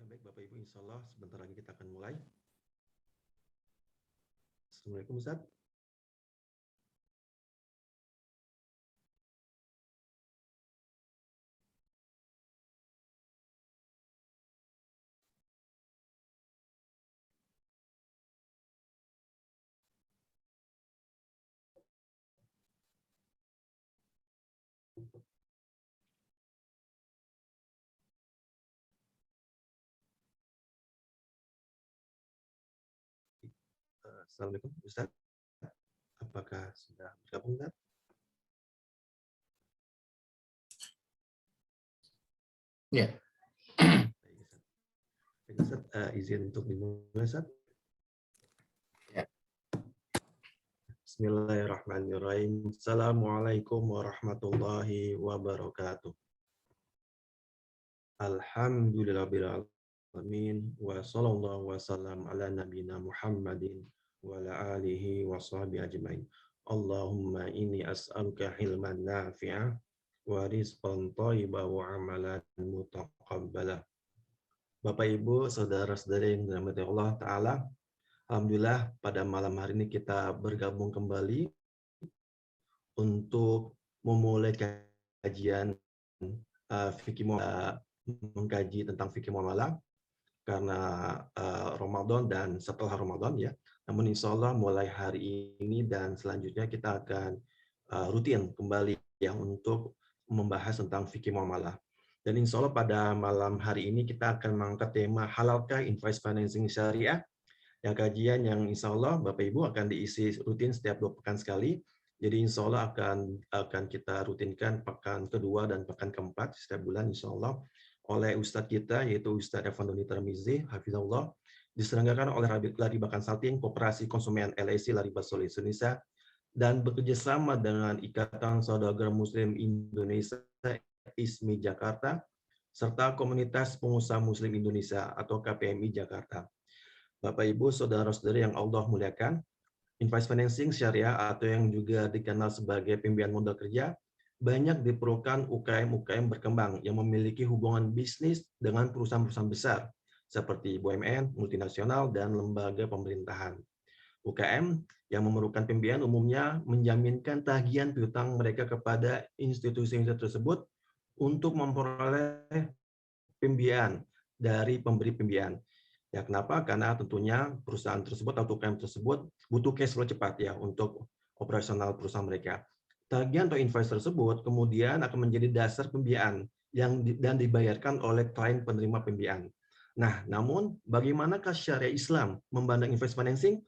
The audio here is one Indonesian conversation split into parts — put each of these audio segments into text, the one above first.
Baik Bapak Ibu, insya Allah sebentar lagi kita akan mulai. Assalamualaikum Ustaz. Assalamualaikum Ustaz. Apakah sudah bergabung Ustaz? Ya. Baik Ustaz, izin untuk dimulai Ustaz. Ya. Bismillahirrahmanirrahim. Assalamualaikum warahmatullahi wabarakatuh. Alhamdulillahirabbil alamin wa sallallahu wasallam ala nabiyina Muhammadin wa ala alihi wa sahbihi ajmain. Allahumma inni as'aluka hilman nafi'ah wa rizqan thayyiban wa amalan mutaqabbalah. Bapak Ibu, saudara-saudari yang dirahmati Allah Ta'ala, alhamdulillah pada malam hari ini kita bergabung kembali untuk memulai kajian fikih mengkaji tentang fikih muamalah karena Ramadan dan setelah Ramadan ya. Namun insya Allah mulai hari ini dan selanjutnya kita akan rutin kembali ya untuk membahas tentang fikih muamalah. Dan insya Allah pada malam hari ini kita akan mengangkat tema halalkah invest financing syariah, yang kajian yang insya Allah Bapak Ibu akan diisi rutin setiap 2 pekan sekali. Jadi insya Allah akan kita rutinkan pekan kedua dan pekan keempat setiap bulan insya Allah oleh Ustadz kita yaitu Ustadz Evan Doni Tarmizi, Hafizahullah, diselenggarakan oleh Laribakan Salting, Koperasi Konsumen LIC Lariba Solid Indonesia, dan bekerjasama dengan Ikatan Saudagar Muslim Indonesia ISMI Jakarta, serta Komunitas Pengusaha Muslim Indonesia atau KPMI Jakarta. Bapak Ibu, saudara-saudari yang Allah muliakan, invest financing syariah atau yang juga dikenal sebagai pembiayaan modal kerja banyak diperlukan UKM-UKM berkembang yang memiliki hubungan bisnis dengan perusahaan-perusahaan besar seperti BUMN, multinasional, dan lembaga pemerintahan. UKM yang memerlukan pembiayaan umumnya menjaminkan tagihan piutang mereka kepada institusi-institusi tersebut untuk memperoleh pembiayaan dari pemberi pembiayaan. Ya, kenapa? Karena tentunya perusahaan tersebut atau UKM tersebut butuh cash flow cepat ya untuk operasional perusahaan mereka. Tagihan atau invest tersebut kemudian akan menjadi dasar pembiayaan dan dibayarkan oleh klien penerima pembiayaan. Nah, namun bagaimanakah syariah Islam memandang invest financing?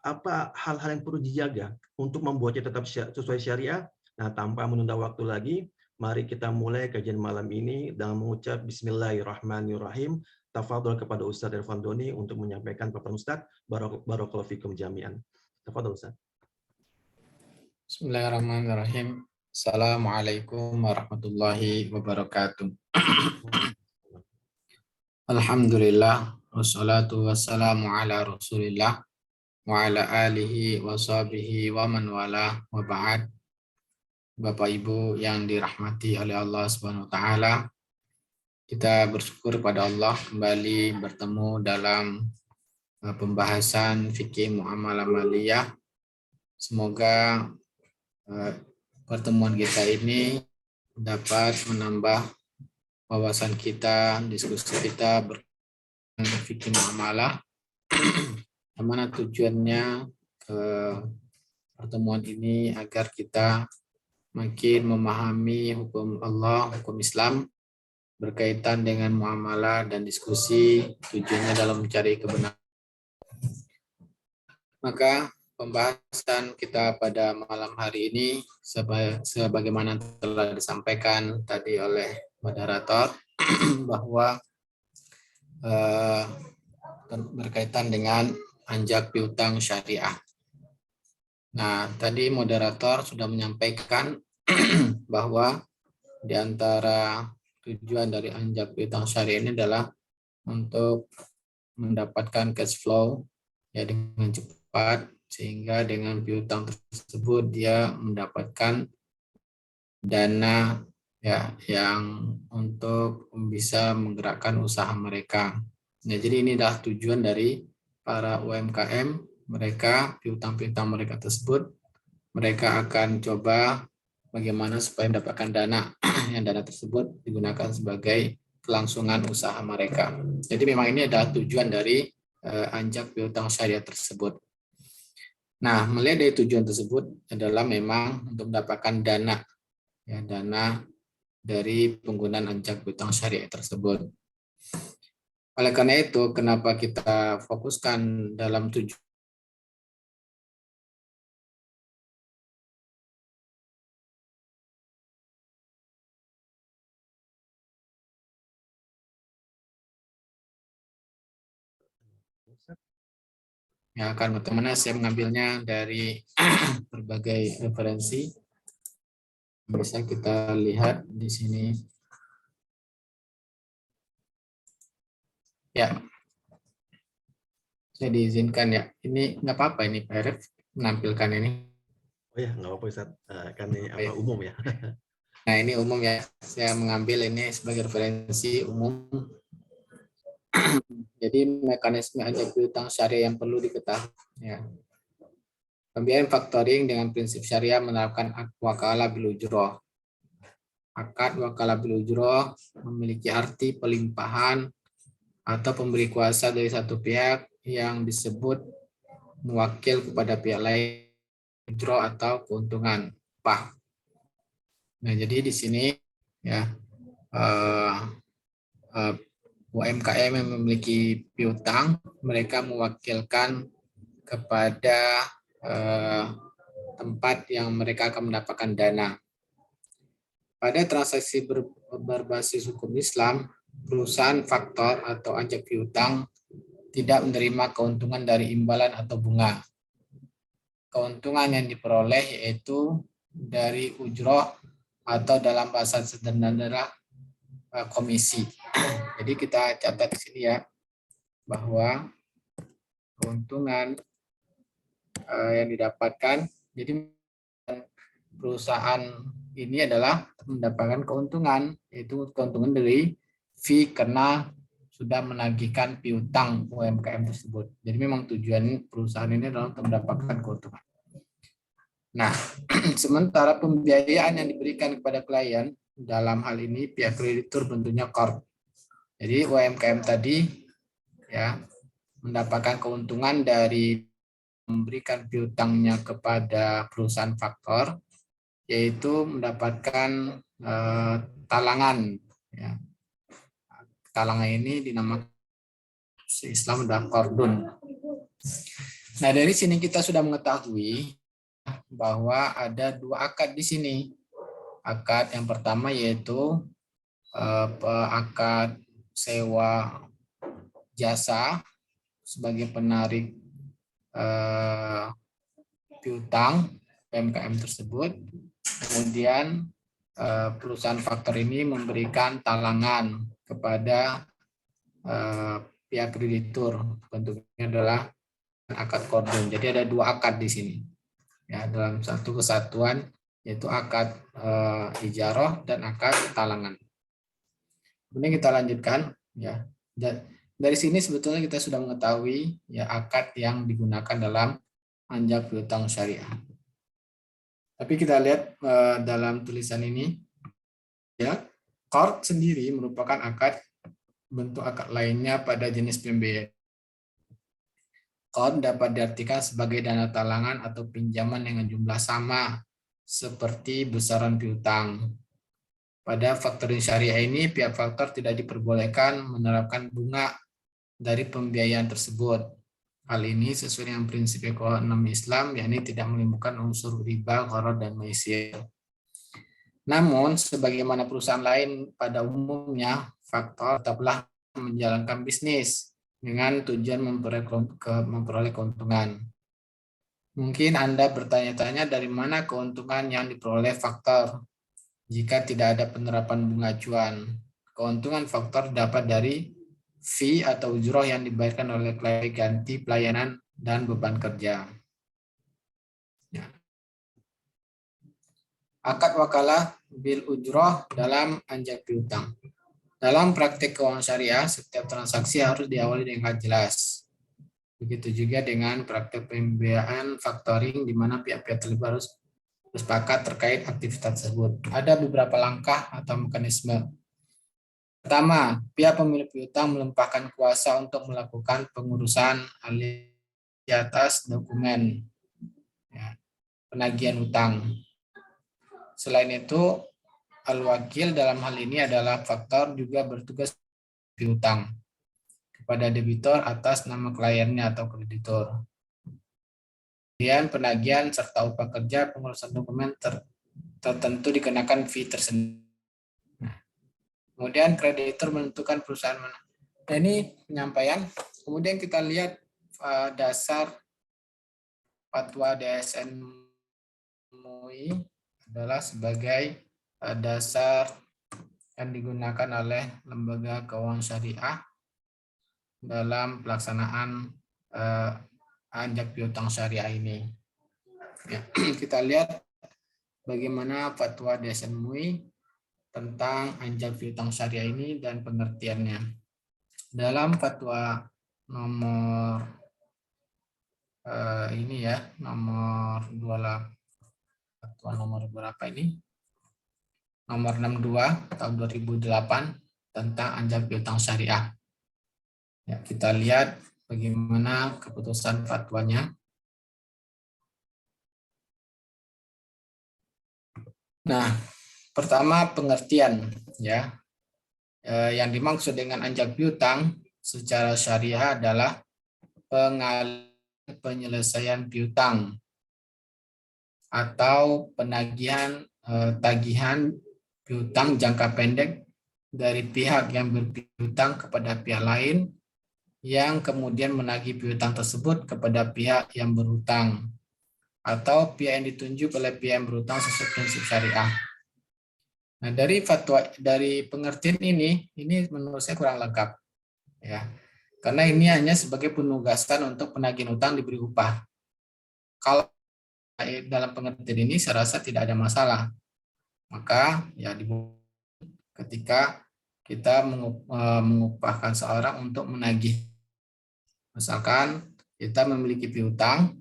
Apa hal-hal yang perlu dijaga untuk membuatnya tetap sesuai syariah? Nah, tanpa menunda waktu lagi, mari kita mulai kajian malam ini dengan mengucap Bismillahirrahmanirrahim. Tafadhol kepada Ustadz Irfan Doni untuk menyampaikan paparan Ustadz. Barakallahu fikum jami'an. Tafadhol Ustadz. Bismillahirrahmanirrahim. Assalamualaikum warahmatullahi wabarakatuh. Alhamdulillah, wassalatu wassalamu ala rasulillah, wa ala alihi wa sahbihi wa man wala, wa ba'd. Bapak Ibu yang dirahmati oleh Allah Subhanahu wa taala, kita bersyukur pada Allah kembali bertemu dalam pembahasan fikih muamalah maliyah. Semoga pertemuan kita ini dapat menambah wawasan kita, diskusi kita berkaitan fikih muamalah. Yang mana tujuannya pertemuan ini agar kita makin memahami hukum Allah, hukum Islam berkaitan dengan muamalah dan diskusi, tujuannya dalam mencari kebenaran. Maka pembahasan kita pada malam hari ini sebagaimana telah disampaikan tadi oleh moderator bahwa berkaitan dengan anjak piutang syariah. Nah, tadi moderator sudah menyampaikan bahwa di antara tujuan dari anjak piutang syariah ini adalah untuk mendapatkan cash flow ya dengan cepat, sehingga dengan piutang tersebut dia mendapatkan dana ya yang untuk bisa menggerakkan usaha mereka. Nah, jadi ini adalah tujuan dari para UMKM, mereka piutang-piutang mereka tersebut, mereka akan coba bagaimana supaya mendapatkan dana yang dana tersebut digunakan sebagai kelangsungan usaha mereka. Jadi memang ini adalah tujuan dari anjak piutang syariah tersebut. Nah, melihat dari tujuan tersebut adalah memang untuk mendapatkan dana, ya, dana dari penggunaan anjak piutang syariah tersebut. Oleh karena itu, kenapa kita fokuskan dalam tujuan yang akan bagaimana saya mengambilnya dari berbagai referensi. Bisa kita lihat di sini. Ya, saya diizinkan ya. Ini nggak apa-apa ini Pak Arif menampilkan ini. Oh ya, nggak apa-apa Ustaz. Kan ini apa umum ya. Nah, ini umum ya. Saya mengambil ini sebagai referensi umum. Jadi mekanisme anjak piutang syariah yang perlu diketahui. Ya. Pembiayaan factoring dengan prinsip syariah menerapkan wakalah bil ujroh. Akad wakalah bil ujroh memiliki arti pelimpahan atau pemberi kuasa dari satu pihak yang disebut mewakil kepada pihak lain ujroh atau keuntungan upah. Nah, jadi di sini ya UMKM yang memiliki piutang, mereka mewakilkan kepada tempat yang mereka akan mendapatkan dana. Pada transaksi berbasis hukum Islam, perusahaan faktor atau anjak piutang tidak menerima keuntungan dari imbalan atau bunga. Keuntungan yang diperoleh yaitu dari ujroh atau dalam bahasa sederhana adalah komisi. Jadi kita catat di sini ya, bahwa keuntungan yang didapatkan, jadi perusahaan ini adalah mendapatkan keuntungan, yaitu keuntungan dari fee karena sudah menagihkan piutang UMKM tersebut. Jadi memang tujuan perusahaan ini adalah untuk mendapatkan keuntungan. Nah, sementara pembiayaan yang diberikan kepada klien dalam hal ini pihak kreditur tentunya corp. Jadi UMKM tadi ya mendapatkan keuntungan dari memberikan piutangnya kepada perusahaan faktor, yaitu mendapatkan talangan. Ya. Talangan ini dinamakan Islam adalah kordon. Nah, dari sini kita sudah mengetahui bahwa ada dua akad di sini. Akad yang pertama yaitu akad sewa jasa sebagai penarik piutang PMKM tersebut. Kemudian perusahaan faktor ini memberikan talangan kepada pihak kreditur. Bentuknya adalah akad kordon. Jadi ada dua akad di sini. Ya, dalam satu kesatuan yaitu akad ijarah dan akad talangan. Kemudian kita lanjutkan ya. Dari sini sebetulnya kita sudah mengetahui ya akad yang digunakan dalam anjak piutang syariah. Tapi kita lihat dalam tulisan ini ya, qard sendiri merupakan akad bentuk akad lainnya pada jenis pembiayaan. Qard dapat diartikan sebagai dana talangan atau pinjaman dengan jumlah sama seperti besaran piutang. Pada faktoring syariah ini, pihak faktor tidak diperbolehkan menerapkan bunga dari pembiayaan tersebut. Hal ini sesuai dengan prinsip ekonomi Islam, yakni tidak menimbulkan unsur riba, gharar, dan maisir. Namun, sebagaimana perusahaan lain pada umumnya, faktor tetaplah menjalankan bisnis dengan tujuan memperoleh keuntungan. Mungkin Anda bertanya-tanya dari mana keuntungan yang diperoleh faktor jika tidak ada penerapan bunga acuan. Keuntungan faktor dapat dari fee atau ujroh yang dibayarkan oleh klien ganti pelayanan dan beban kerja. Ya. Akad wakalah bil ujroh dalam anjak piutang. Dalam praktik keuangan syariah, setiap transaksi harus diawali dengan jelas. Begitu juga dengan praktik pembiayaan faktoring di mana pihak-pihak terlibat harus bersepakat terkait aktivitas tersebut. Ada beberapa langkah atau mekanisme. Pertama, pihak pemilik piutang melimpahkan kuasa untuk melakukan pengurusan di atas dokumen ya, penagihan utang. Selain itu, al-wakil dalam hal ini adalah faktor juga bertugas piutang kepada debitur atas nama kliennya atau kreditur. Kemudian penagihan serta upah kerja pengurusan dokumen tertentu dikenakan fee tersendiri. Kemudian kreditur menentukan perusahaan mana. Nah, ini penyampaian. Kemudian kita lihat dasar fatwa DSN MUI adalah sebagai dasar yang digunakan oleh lembaga keuangan syariah dalam pelaksanaan anjak piutang syariah ini. Ya, kita lihat bagaimana fatwa DSN MUI tentang anjak piutang syariah ini dan pengertiannya. Dalam fatwa nomor ini ya, nomor 28, fatwa nomor berapa ini? Nomor 62 tahun 2008 tentang anjak piutang syariah. Ya, kita lihat bagaimana keputusan fatwanya. Nah, pertama pengertian ya. Yang dimaksud dengan anjak piutang secara syariah adalah penyelesaian piutang atau penagihan tagihan piutang jangka pendek dari pihak yang berpiutang kepada pihak lain yang kemudian menagih piutang tersebut kepada pihak yang berhutang atau pihak yang ditunjuk oleh pihak yang berhutang sesuai prinsip syariah. Nah, dari pengertian ini menurut saya kurang lengkap ya. Karena ini hanya sebagai penugasan untuk penagih utang diberi upah. Kalau dalam pengertian ini saya rasa tidak ada masalah. Maka ya ketika kita mengupahkan seorang untuk menagih. Misalkan kita memiliki piutang,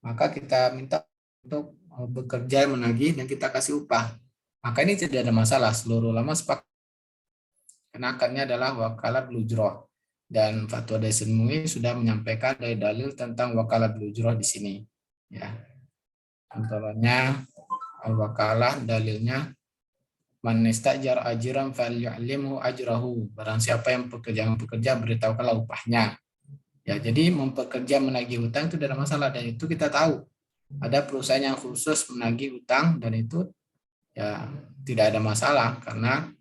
maka kita minta untuk bekerja menagih dan kita kasih upah. Maka ini tidak ada masalah, seluruh ulama sepakat. Kenakannya adalah wakalah bil ujroh. Dan fatwa DSN MUI sudah menyampaikan dari dalil tentang wakalah bil ujroh di sini. Ya. Contohnya al-wakalah dalilnya man istajar ajran falyu'limhu ajrahu. Barang siapa yang bekerja beritahukanlah upahnya. Ya, jadi mempekerja menagih hutang itu tidak ada masalah dan itu kita tahu. Ada perusahaan yang khusus menagih hutang dan itu ya tidak ada masalah karena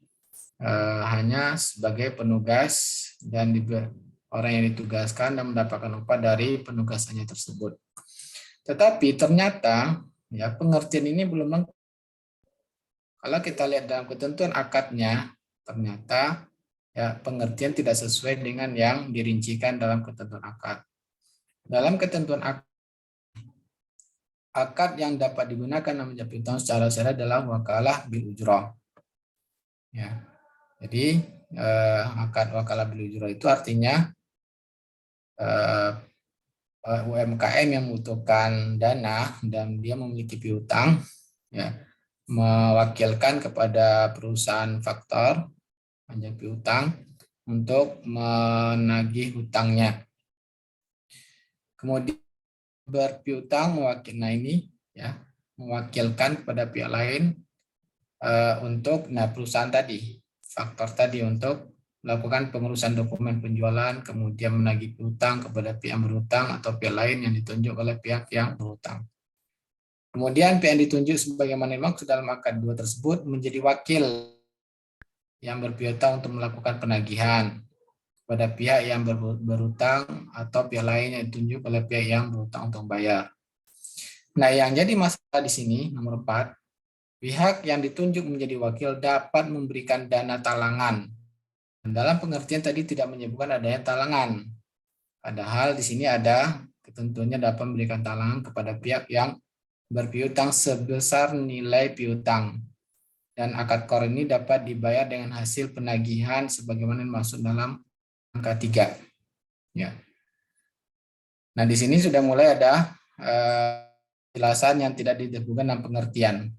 hanya sebagai penugas dan orang yang ditugaskan dan mendapatkan upah dari penugasannya tersebut. Tetapi ternyata ya pengertian ini belum lengkap. Kalau kita lihat dalam ketentuan akadnya, ternyata ya pengertian tidak sesuai dengan yang dirincikan dalam ketentuan akad. Dalam ketentuan akad yang dapat digunakan dalam anjak piutang secara syariah adalah wakalah bil ujroh. Ya. Jadi akad wakalah bil ujroh itu artinya UMKM yang membutuhkan dana dan dia memiliki piutang, ya, mewakilkan kepada perusahaan faktor anjak piutang untuk menagih hutangnya. Kemudian berpiutang mewakilkan kepada pihak lain untuk perusahaan tadi, faktor tadi untuk melakukan pengurusan dokumen penjualan, kemudian menagih piutang kepada pihak yang berhutang atau pihak lain yang ditunjuk oleh pihak yang berhutang. Kemudian pihak yang ditunjuk sebagaimana dimaksud dalam akad 2 tersebut menjadi wakil yang berpiutang untuk melakukan penagihan kepada pihak yang berhutang atau pihak lain yang ditunjuk oleh pihak yang berhutang untuk bayar. Nah, yang jadi masalah di sini nomor 4, pihak yang ditunjuk menjadi wakil dapat memberikan dana talangan. Dalam pengertian tadi tidak menyebutkan adanya talangan. Padahal di sini ada ketentuannya dapat memberikan talangan kepada pihak yang berpiutang sebesar nilai piutang. Dan akad qor ini dapat dibayar dengan hasil penagihan sebagaimana dimaksud dalam angka 3. Ya. Nah, di sini sudah mulai ada penjelasan yang tidak ditemukan dalam pengertian.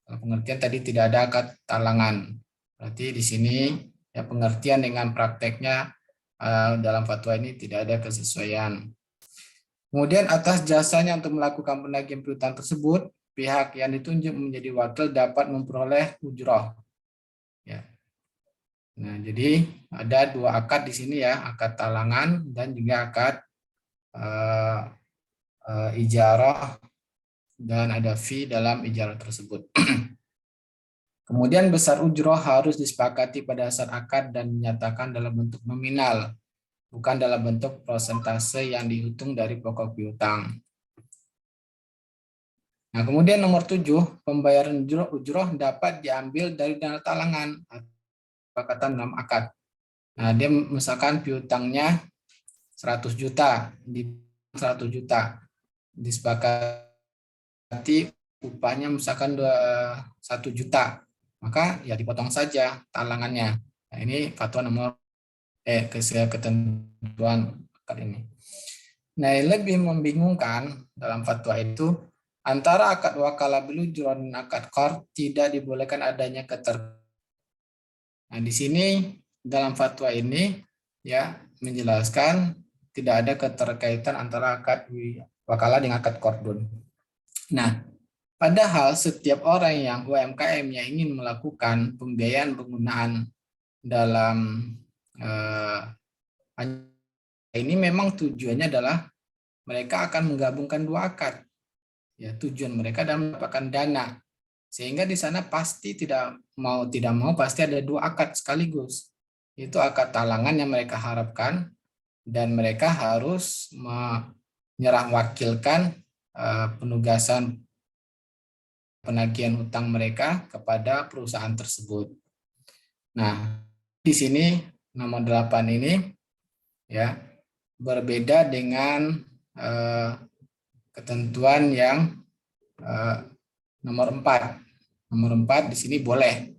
Dalam pengertian tadi tidak ada akad talangan. Berarti di sini ya pengertian dengan prakteknya dalam fatwa ini tidak ada kesesuaian. Kemudian atas jasanya untuk melakukan penagihan piutang tersebut, pihak yang ditunjuk menjadi wakil dapat memperoleh ujroh. Ya. Nah, jadi ada 2 akad di sini ya, akad talangan dan juga akad ijarah, dan ada fee dalam ijarah tersebut. Kemudian besar ujroh harus disepakati pada dasar akad dan dinyatakan dalam bentuk nominal, bukan dalam bentuk persentase yang dihitung dari pokok piutang. Nah, kemudian nomor 7, pembayaran ujroh dapat diambil dari dana talangan atau kesepakatan dalam akad. Nah, dia misalkan piutangnya 100 juta, di 100 juta disepakati upahnya misalkan 1 juta, maka ya dipotong saja talangannya. Nah, ini fatwa nomor ketentuan akad ini. Nah, lebih membingungkan dalam fatwa itu antara akad wakalah bil ujroh dan akad qor tidak dibolehkan adanya Nah, di sini dalam fatwa ini ya menjelaskan tidak ada keterkaitan antara akad wakalah dengan akad qardun. Nah, padahal setiap orang yang UMKM yang ingin melakukan pembiayaan penggunaan dalam ini memang tujuannya adalah mereka akan menggabungkan 2 akad. Ya, tujuan mereka adalah mendapatkan dana. Sehingga di sana pasti tidak mau pasti ada 2 akad sekaligus. Itu akad talangan yang mereka harapkan dan mereka harus wakilkan penugasan penagihan hutang mereka kepada perusahaan tersebut. Nah, di sini nomor 8 ini ya berbeda dengan ketentuan yang nomor 4. Nomor 4 di sini boleh.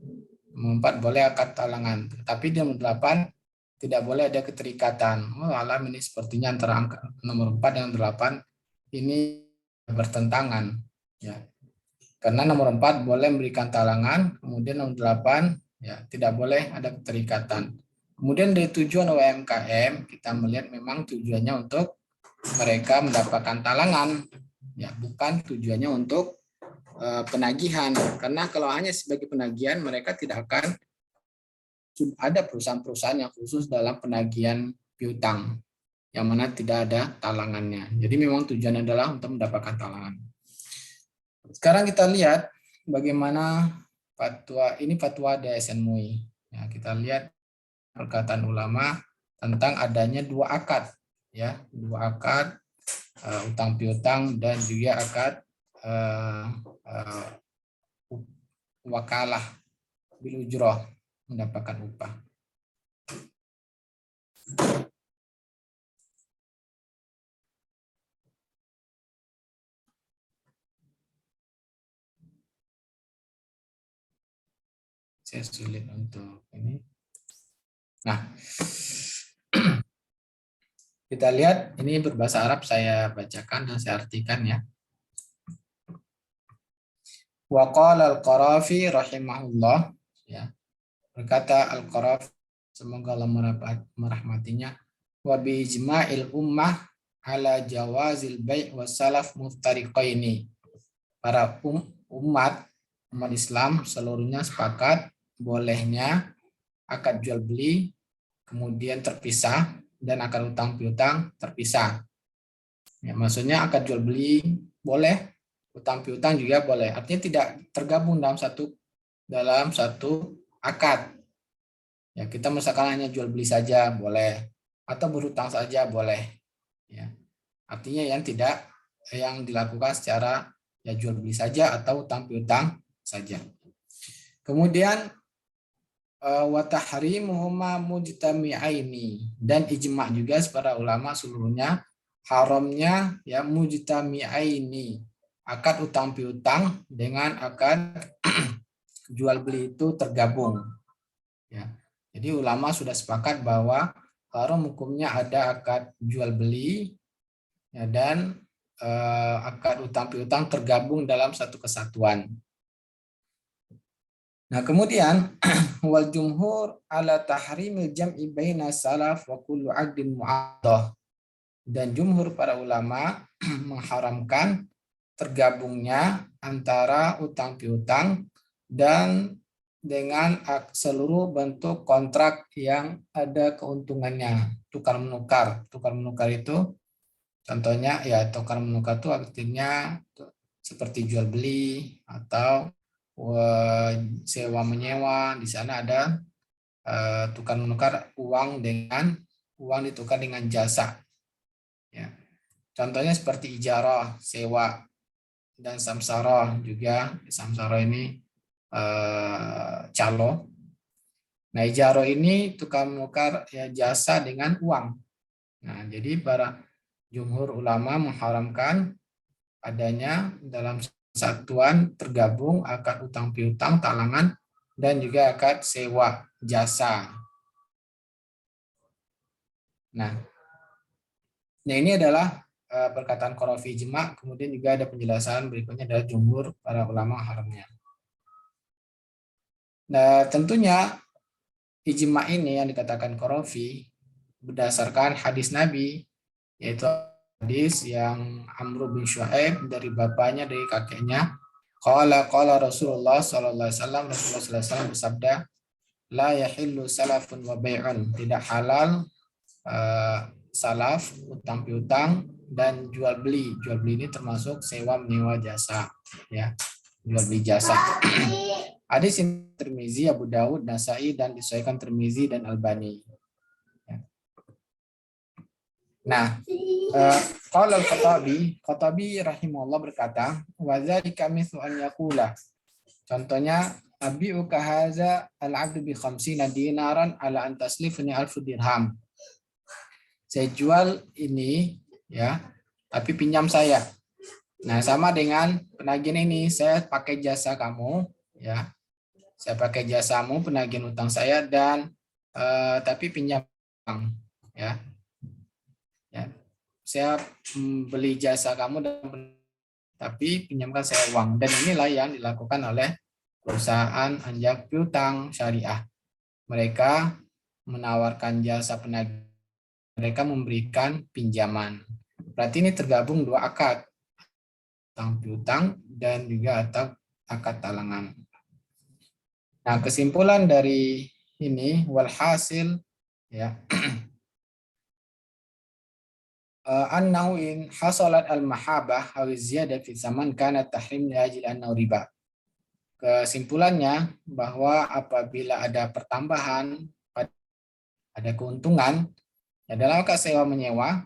Nomor 4 boleh akad talangan, tapi di nomor 8 tidak boleh ada keterikatan. Alam ini sepertinya antara nomor 4 dan 8 ini bertentangan ya. Karena nomor 4 boleh memberikan talangan, kemudian nomor 8 ya tidak boleh ada keterikatan. Kemudian dari tujuan UMKM kita melihat memang tujuannya untuk mereka mendapatkan talangan, ya bukan tujuannya untuk penagihan. Karena kalau hanya sebagai penagihan, mereka tidak akan ada perusahaan-perusahaan yang khusus dalam penagihan piutang, yang mana tidak ada talangannya. Jadi memang tujuannya adalah untuk mendapatkan talangan. Sekarang kita lihat bagaimana fatwa DSN MUI. Ya, kita lihat perkataan ulama tentang adanya 2 akad, ya 2 akad utang piutang dan juga akad wakalah bil ujroh mendapatkan upah. Saya sulit untuk ini. Nah, kita lihat ini berbahasa Arab, saya bacakan dan saya artikan ya. Wa qala al-Qarafi rahimahullah, ya. Berkata Al-Qarafi, semoga Allah merahmatinya, wa bi ijma'il ummah ala jawazil bai' wa salaf muftariqaini. Para umat Islam seluruhnya sepakat bolehnya akad jual beli kemudian terpisah dan akad utang piutang terpisah. Ya, maksudnya akad jual beli boleh, utang piutang juga boleh. Artinya tidak tergabung dalam satu akad. Ya, kita misalkan hanya jual beli saja boleh, atau berhutang saja boleh. Ya. Artinya yang dilakukan secara ya jual beli saja atau utang piutang saja. Kemudian wa tahrimuhuma mujtami'aini, dan ijma' juga para ulama seluruhnya haramnya ya mujtami'aini, akad utang piutang dengan akad jual beli itu tergabung. Ya. Jadi ulama sudah sepakat bahwa haram hukumnya ada akad jual beli ya, dan akad utang piutang tergabung dalam satu kesatuan. Nah, kemudian wal jumhur ala tahrimil jam'i baina salaf wa kullu 'aqdin mu'addah. Dan jumhur para ulama mengharamkan tergabungnya antara utang piutang dan dengan seluruh bentuk kontrak yang ada keuntungannya, tukar menukar. Tukar menukar itu contohnya ya tukar menukar itu artinya seperti jual beli atau sewa menyewa. Di sana ada tukar menukar uang ditukar dengan jasa. Ya. Contohnya seperti ijarah, sewa, dan samsara juga. Samsara ini calo. Nah, ijarah ini tukar menukar ya, jasa dengan uang. Nah, jadi para jumhur ulama mengharamkan adanya dalam satuan tergabung akad utang piutang, talangan, dan juga akad sewa jasa. Nah ini adalah perkataan Qarafi ijma, kemudian juga ada penjelasan berikutnya dari jumhur para ulama haramnya. Nah, tentunya ijma ini yang dikatakan Qarafi berdasarkan hadis Nabi, yaitu hadis yang Amr bin Shu'aib dari bapaknya, dari kakeknya. Qala Rasulullah sallallahu alaihi wasallam, Rasulullah sallallahu alaihi wasallam bersabda, la yahillu salafun wa bai'un, tidak halal salaf, utang piutang, dan jual beli. Jual beli ini termasuk sewa menyewa jasa, ya, jual beli jasa. Hadis ini Tirmizi, Abu Daud, Nasai, dan disahihkan Tirmizi dan Albani. Ya. Nah, qala Al-Khattabi rahimahullah berkata, wa dzalika mithlu an yaqula. Contohnya, abi'uka hadza al-'abdu bi 50 dinaran ala an taslifni 1000 dirham. Saya jual ini ya, tapi pinjam saya. Nah, sama dengan penagihan ini, saya pakai jasa kamu ya. Saya pakai jasamu penagihan utang saya dan tapi pinjam uang ya. Ya. Saya beli jasa kamu dan tapi pinjamkan saya uang, dan inilah yang dilakukan oleh perusahaan anjak piutang syariah. Mereka menawarkan jasa penagih, mereka memberikan pinjaman. Berarti ini tergabung dua akad, utang piutang dan juga akad talangan. Nah, kesimpulan dari ini walhasil ya annahu in hasalat al-mahabah aw ziyadah fi zaman kana tahrim li ajli annahu riba. Kesimpulannya bahwa apabila ada pertambahan, ada keuntungan ya dalam akad sewa menyewa.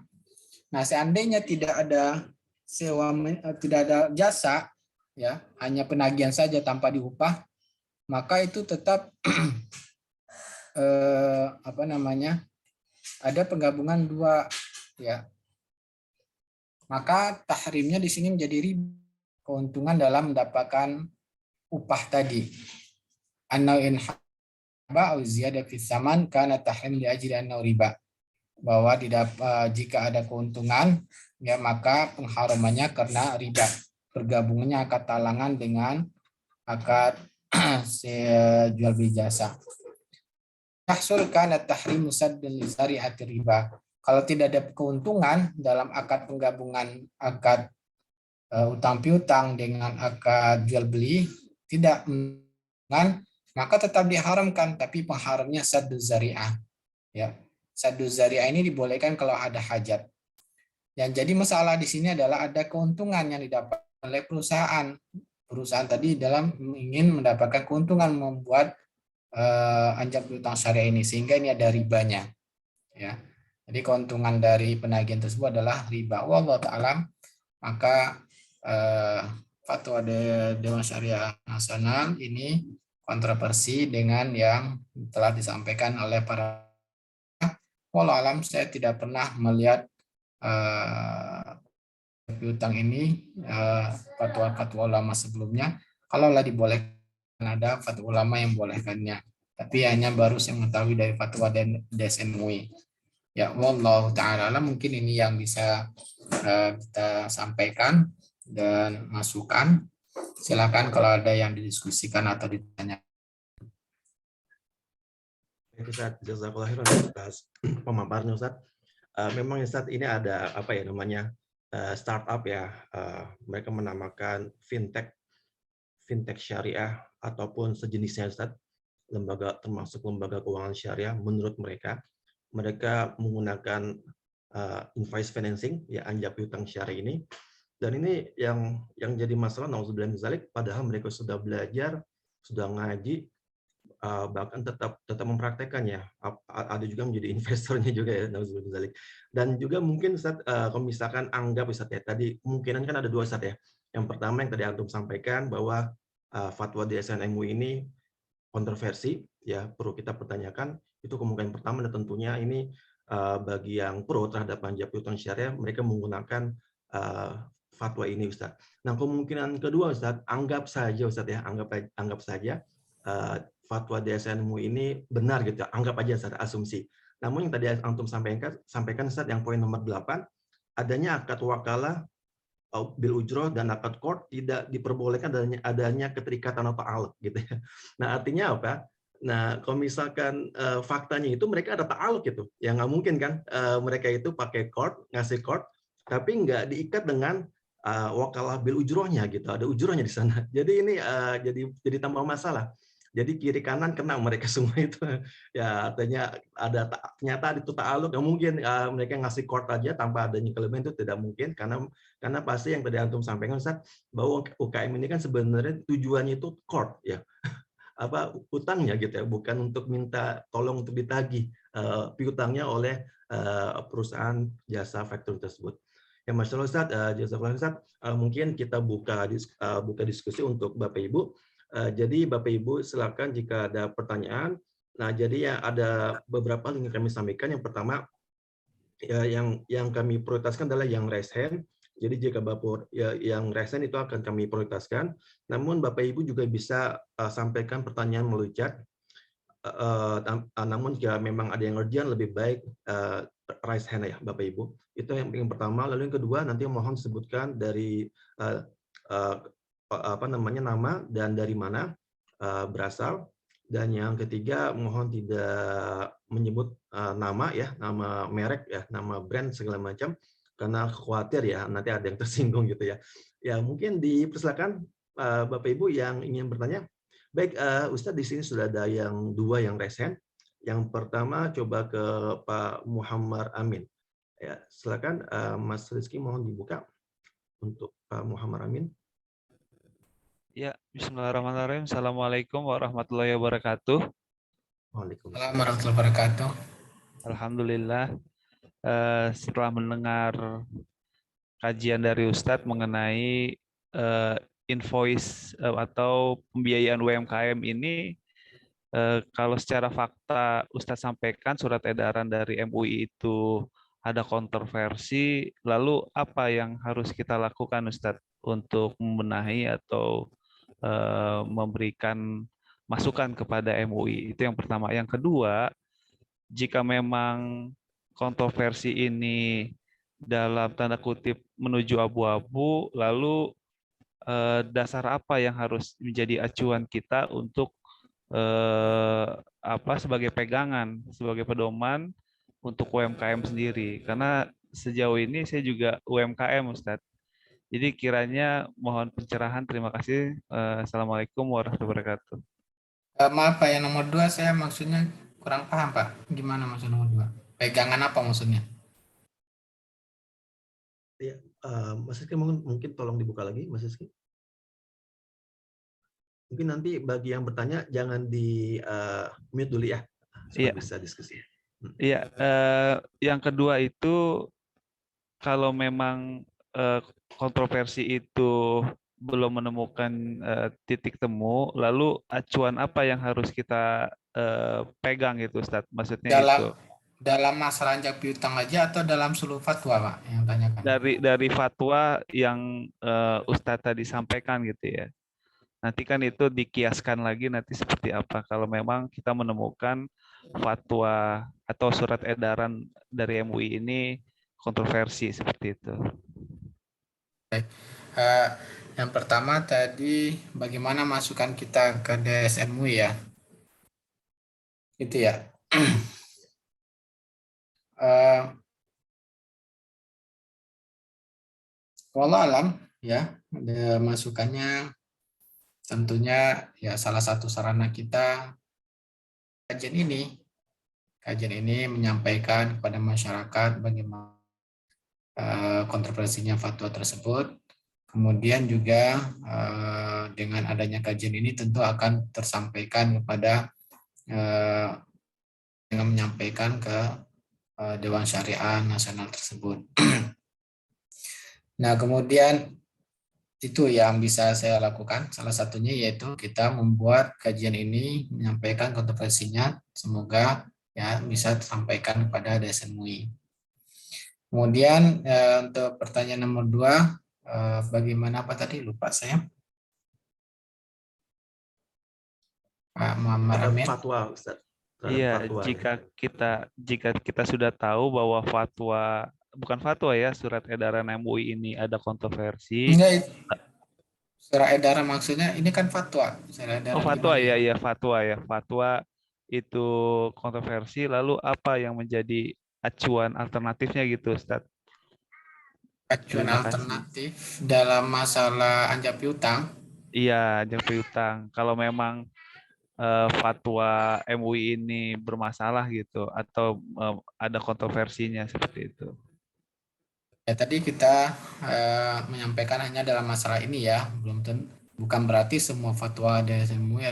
Nah, seandainya tidak ada tidak ada jasa ya, hanya penagihan saja tanpa diupah, maka itu tetap ada penggabungan dua ya. Maka tahrimnya di sini menjadi riba, keuntungan dalam mendapatkan upah tadi. Anna in haba au ziyadah fi zaman kana tahrim li ajli anna riba. Bahwa jika ada keuntungan ya maka pengharamannya karena riba. Bergabungnya akad talangan dengan akad jual beli jasa. Tahsul kana tahrim musaddan li zari'ati riba. Kalau tidak ada keuntungan dalam akad penggabungan akad utang piutang dengan akad jual beli, tidak kan, maka tetap diharamkan, tapi pengharamnya saddu zari'ah. Ya. Saddu zari'ah ini dibolehkan kalau ada hajat. Yang jadi masalah di sini adalah ada keuntungan yang didapat oleh perusahaan. Perusahaan tadi dalam ingin mendapatkan keuntungan membuat anjak piutang syariah ini, sehingga ini ada ribanya. Ya. Jadi keuntungan dari penagihan tersebut adalah riba. Wallahu ta'ala. Maka fatwa Dewan Syariah Nasional ini kontroversi dengan yang telah disampaikan oleh para. Wallahu alam, saya tidak pernah melihat piutang ini fatwa-fatwa ulama sebelumnya, kalaulah dibolehkan ada fatwa ulama yang bolehkannya. Tapi hanya baru saya mengetahui dari fatwa DSN MUI. Ya, wallahu ta'ala mungkin ini yang bisa kita sampaikan dan masukan. Silakan kalau ada yang didiskusikan atau ditanya. Ustaz, jazakallah khairan atas pemaparannya Ustaz. Memang Ustaz ini ada apa ya namanya startup ya, mereka menamakan fintech syariah ataupun sejenisnya Ustaz, lembaga termasuk lembaga keuangan syariah. Menurut mereka menggunakan invoice financing ya, anjak piutang syariah ini, dan ini yang jadi masalah nauzubillah min dzalik, padahal mereka sudah belajar, sudah ngaji, bahkan tetap mempraktekannya. Ada juga menjadi investornya juga ya, nauzubillah min dzalik. Dan juga mungkin Ustaz, kalau misalkan anggap Ustaz ya, tadi kemungkinan kan ada dua Ustaz ya. Yang pertama yang tadi antum sampaikan bahwa fatwa DSN MUI ini kontroversi ya, perlu kita pertanyakan. Itu kemungkinan pertama, dan tentunya ini bagi yang pro terhadap panja piutang syariah, mereka menggunakan fatwa ini Ustaz. Nah, kemungkinan kedua Ustaz, anggap saja Ustaz ya, anggap saja fatwa DSN MUI ini benar gitu, anggap aja Ustaz, asumsi. Namun yang tadi antum sampaikan Ustaz, yang poin nomor 8, adanya akad wakalah bil ujroh dan akad qard tidak diperbolehkan adanya keterikatan atau ta'alluq gitu ya. Nah, artinya apa? Nah, kalau misalkan faktanya itu mereka ada ta'alluq gitu. Ya nggak mungkin kan mereka itu pakai qard, ngasih qard, tapi nggak diikat dengan wakalah bil ujrohnya gitu. Ada ujrohnya di sana. Jadi ini jadi tambah masalah. Jadi kiri kanan kena mereka semua itu. Ya artinya ternyata itu ta'alluq, nggak mungkin mereka ngasih qard aja tanpa adanya kelebihan, itu tidak mungkin, karena pasti yang tadi antum sampaikan Ustaz, bahwa UKM ini kan sebenarnya tujuannya itu qard ya, apa utangnya gitu ya, bukan untuk minta tolong untuk ditagih piutangnya oleh perusahaan jasa factoring tersebut. Ya, Masya Allah Ustaz, jazakallah Ustaz. Mungkin kita buka diskusi untuk Bapak Ibu. Jadi Bapak Ibu silakan jika ada pertanyaan. Nah, jadi ya ada beberapa yang kami sampaikan. Yang pertama, ya, yang kami prioritaskan adalah yang raise hand. Jadi jika Bapak yang raise hand itu akan kami prioritaskan. Namun Bapak Ibu juga bisa sampaikan pertanyaan melalui chat. Namun jika memang ada yang urgent, lebih baik raise hand ya Bapak Ibu. Itu yang pertama. Lalu yang kedua, nanti mohon sebutkan dari nama dan dari mana berasal. Dan yang ketiga, mohon tidak menyebut nama ya, nama merek ya, nama brand segala macam, karena khawatir ya nanti ada yang tersinggung gitu ya. Ya, mungkin dipersilakan Bapak Ibu yang ingin bertanya. Baik, Ustadz, di sini sudah ada yang dua yang raise hand. Yang pertama coba ke Pak Muhammad Amin. Ya, silakan Mas Rizky, mohon dibuka untuk Pak Muhammad Amin. Ya, bismillahirrahmanirrahim. Assalamualaikum warahmatullahi wabarakatuh. Waalaikumsalam warahmatullahi wabarakatuh. Alhamdulillah, setelah mendengar kajian dari Ustadz mengenai invoice atau pembiayaan UMKM ini, kalau secara fakta Ustadz sampaikan surat edaran dari MUI itu ada kontroversi, lalu apa yang harus kita lakukan Ustadz untuk membenahi atau memberikan masukan kepada MUI? Itu yang pertama. Yang kedua, jika memang kontroversi ini dalam tanda kutip menuju abu-abu, lalu dasar apa yang harus menjadi acuan kita untuk sebagai pegangan, sebagai pedoman untuk UMKM sendiri? Karena sejauh ini saya juga UMKM, Ustadz. Jadi kiranya mohon pencerahan. Terima kasih. Assalamualaikum warahmatullahi wabarakatuh. Maaf Pak, yang nomor 2 saya maksudnya kurang paham Pak. Gimana maksud nomor 2? Pegangan apa maksudnya? Ya, Mas Rizky mungkin tolong dibuka lagi, Mas Rizky. Mungkin nanti bagi yang bertanya jangan di mute dulu ya, supaya bisa diskusi. Iya, yang kedua itu kalau memang kontroversi itu belum menemukan titik temu, lalu acuan apa yang harus kita pegang itu, Ustadz? Maksudnya itu. Dalam masalah anjak piutang aja atau dalam seluruh fatwa, Pak, yang tanyakan? Dari fatwa yang Ustadz tadi sampaikan gitu ya. Nanti kan itu dikiaskan lagi nanti seperti apa kalau memang kita menemukan fatwa atau surat edaran dari MUI ini kontroversi seperti itu. Eh, yang pertama tadi bagaimana masukan kita ke DSMUI ya, itu ya. Wallah alam ya, ada masukannya tentunya ya salah satu sarana kita kajian ini menyampaikan kepada masyarakat bagaimana kontroversinya fatwa tersebut. Kemudian juga dengan adanya kajian ini tentu akan tersampaikan kepada dengan menyampaikan ke Dewan Syariah Nasional tersebut. Nah, kemudian itu yang bisa saya lakukan. Salah satunya yaitu kita membuat kajian ini, menyampaikan kontroversinya. Semoga ya bisa disampaikan kepada DSMUI. Kemudian untuk pertanyaan nomor 2, bagaimana apa tadi? Lupa saya. Pak Muhammad Amin. Fatwa, Ustaz. Iya, jika kita sudah tahu bahwa bukan fatwa ya, surat edaran MUI ini ada kontroversi. Enggak, surat edaran maksudnya ini kan fatwa. Oh, fatwa ya, ya fatwa ya. Fatwa itu kontroversi, lalu apa yang menjadi acuan alternatifnya gitu, Ustaz? Acuan Terima kasih. alternatif dalam masalah anjak piutang. Iya, anjak piutang. Kalau memang fatwa MUI ini bermasalah gitu, atau ada kontroversinya seperti itu. Ya, tadi kita menyampaikan hanya dalam masalah ini ya, bukan berarti semua fatwa DSMUI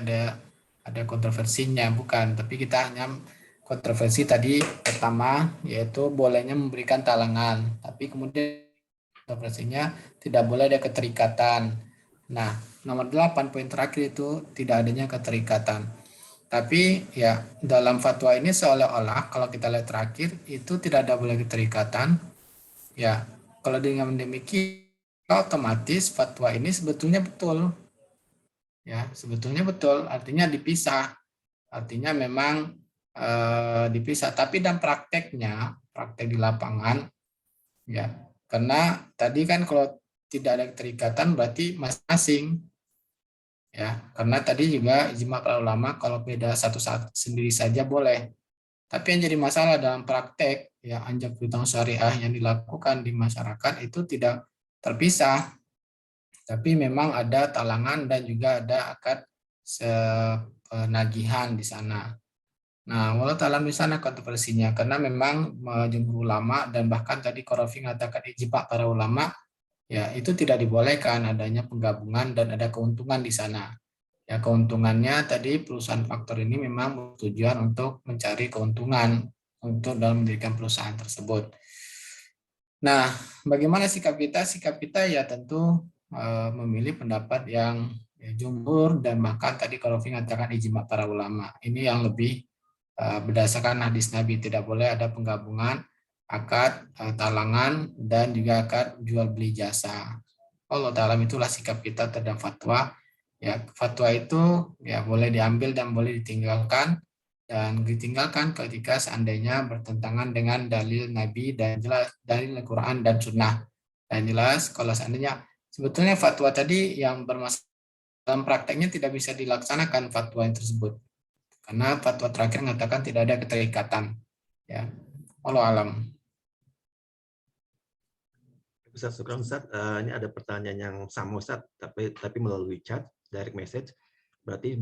ada kontroversinya, bukan. Tapi kita hanya kontroversi tadi pertama yaitu bolehnya memberikan talangan, tapi kemudian kontroversinya tidak boleh ada keterikatan. Nah, nomor 8 poin terakhir itu tidak adanya keterikatan. Tapi ya dalam fatwa ini seolah-olah kalau kita lihat terakhir itu tidak ada boleh keterikatan. Ya, kalau dengan demikian otomatis fatwa ini sebetulnya betul. Ya, sebetulnya betul, artinya dipisah. Artinya memang dipisah, tapi dan praktek di lapangan ya. Karena tadi kan kalau tidak ada keterikatan berarti masing-masing ya. Karena tadi juga ijma para ulama kalau beda satu saat sendiri saja boleh. Tapi yang jadi masalah dalam praktek ya anjak piutang syariah yang dilakukan di masyarakat itu tidak terpisah, tapi memang ada talangan dan juga ada akad penagihan di sana. Nah, walau taala di sana kontroversinya karena memang jumhur ulama dan bahkan tadi Qarafi mengatakan ijma para ulama ya itu tidak dibolehkan adanya penggabungan dan ada keuntungan di sana. Ya, keuntungannya tadi perusahaan faktor ini memang bertujuan untuk mencari keuntungan untuk dalam mendirikan perusahaan tersebut. Nah, bagaimana sikap kita? Sikap kita ya tentu memilih pendapat yang jumhur dan bahkan tadi kalau mengatakan ijma para ulama. Ini yang lebih berdasarkan hadis Nabi, tidak boleh ada penggabungan akad talangan dan juga akad jual beli jasa. Allah Ta'ala itulah sikap kita terhadap fatwa. Ya, fatwa itu ya boleh diambil dan boleh ditinggalkan ketika seandainya bertentangan dengan dalil Nabi dan jelas dalil Al-Quran dan Sunnah. Dan jelas kalau seandainya sebetulnya fatwa tadi yang bermasalah dalam prakteknya tidak bisa dilaksanakan fatwa yang tersebut. Karena fatwa terakhir mengatakan tidak ada keterikatan. Ya, Allah alam. Ustaz, syukran Ustaz. Ini ada pertanyaan yang sama Ustaz, tapi melalui chat, direct message. Berarti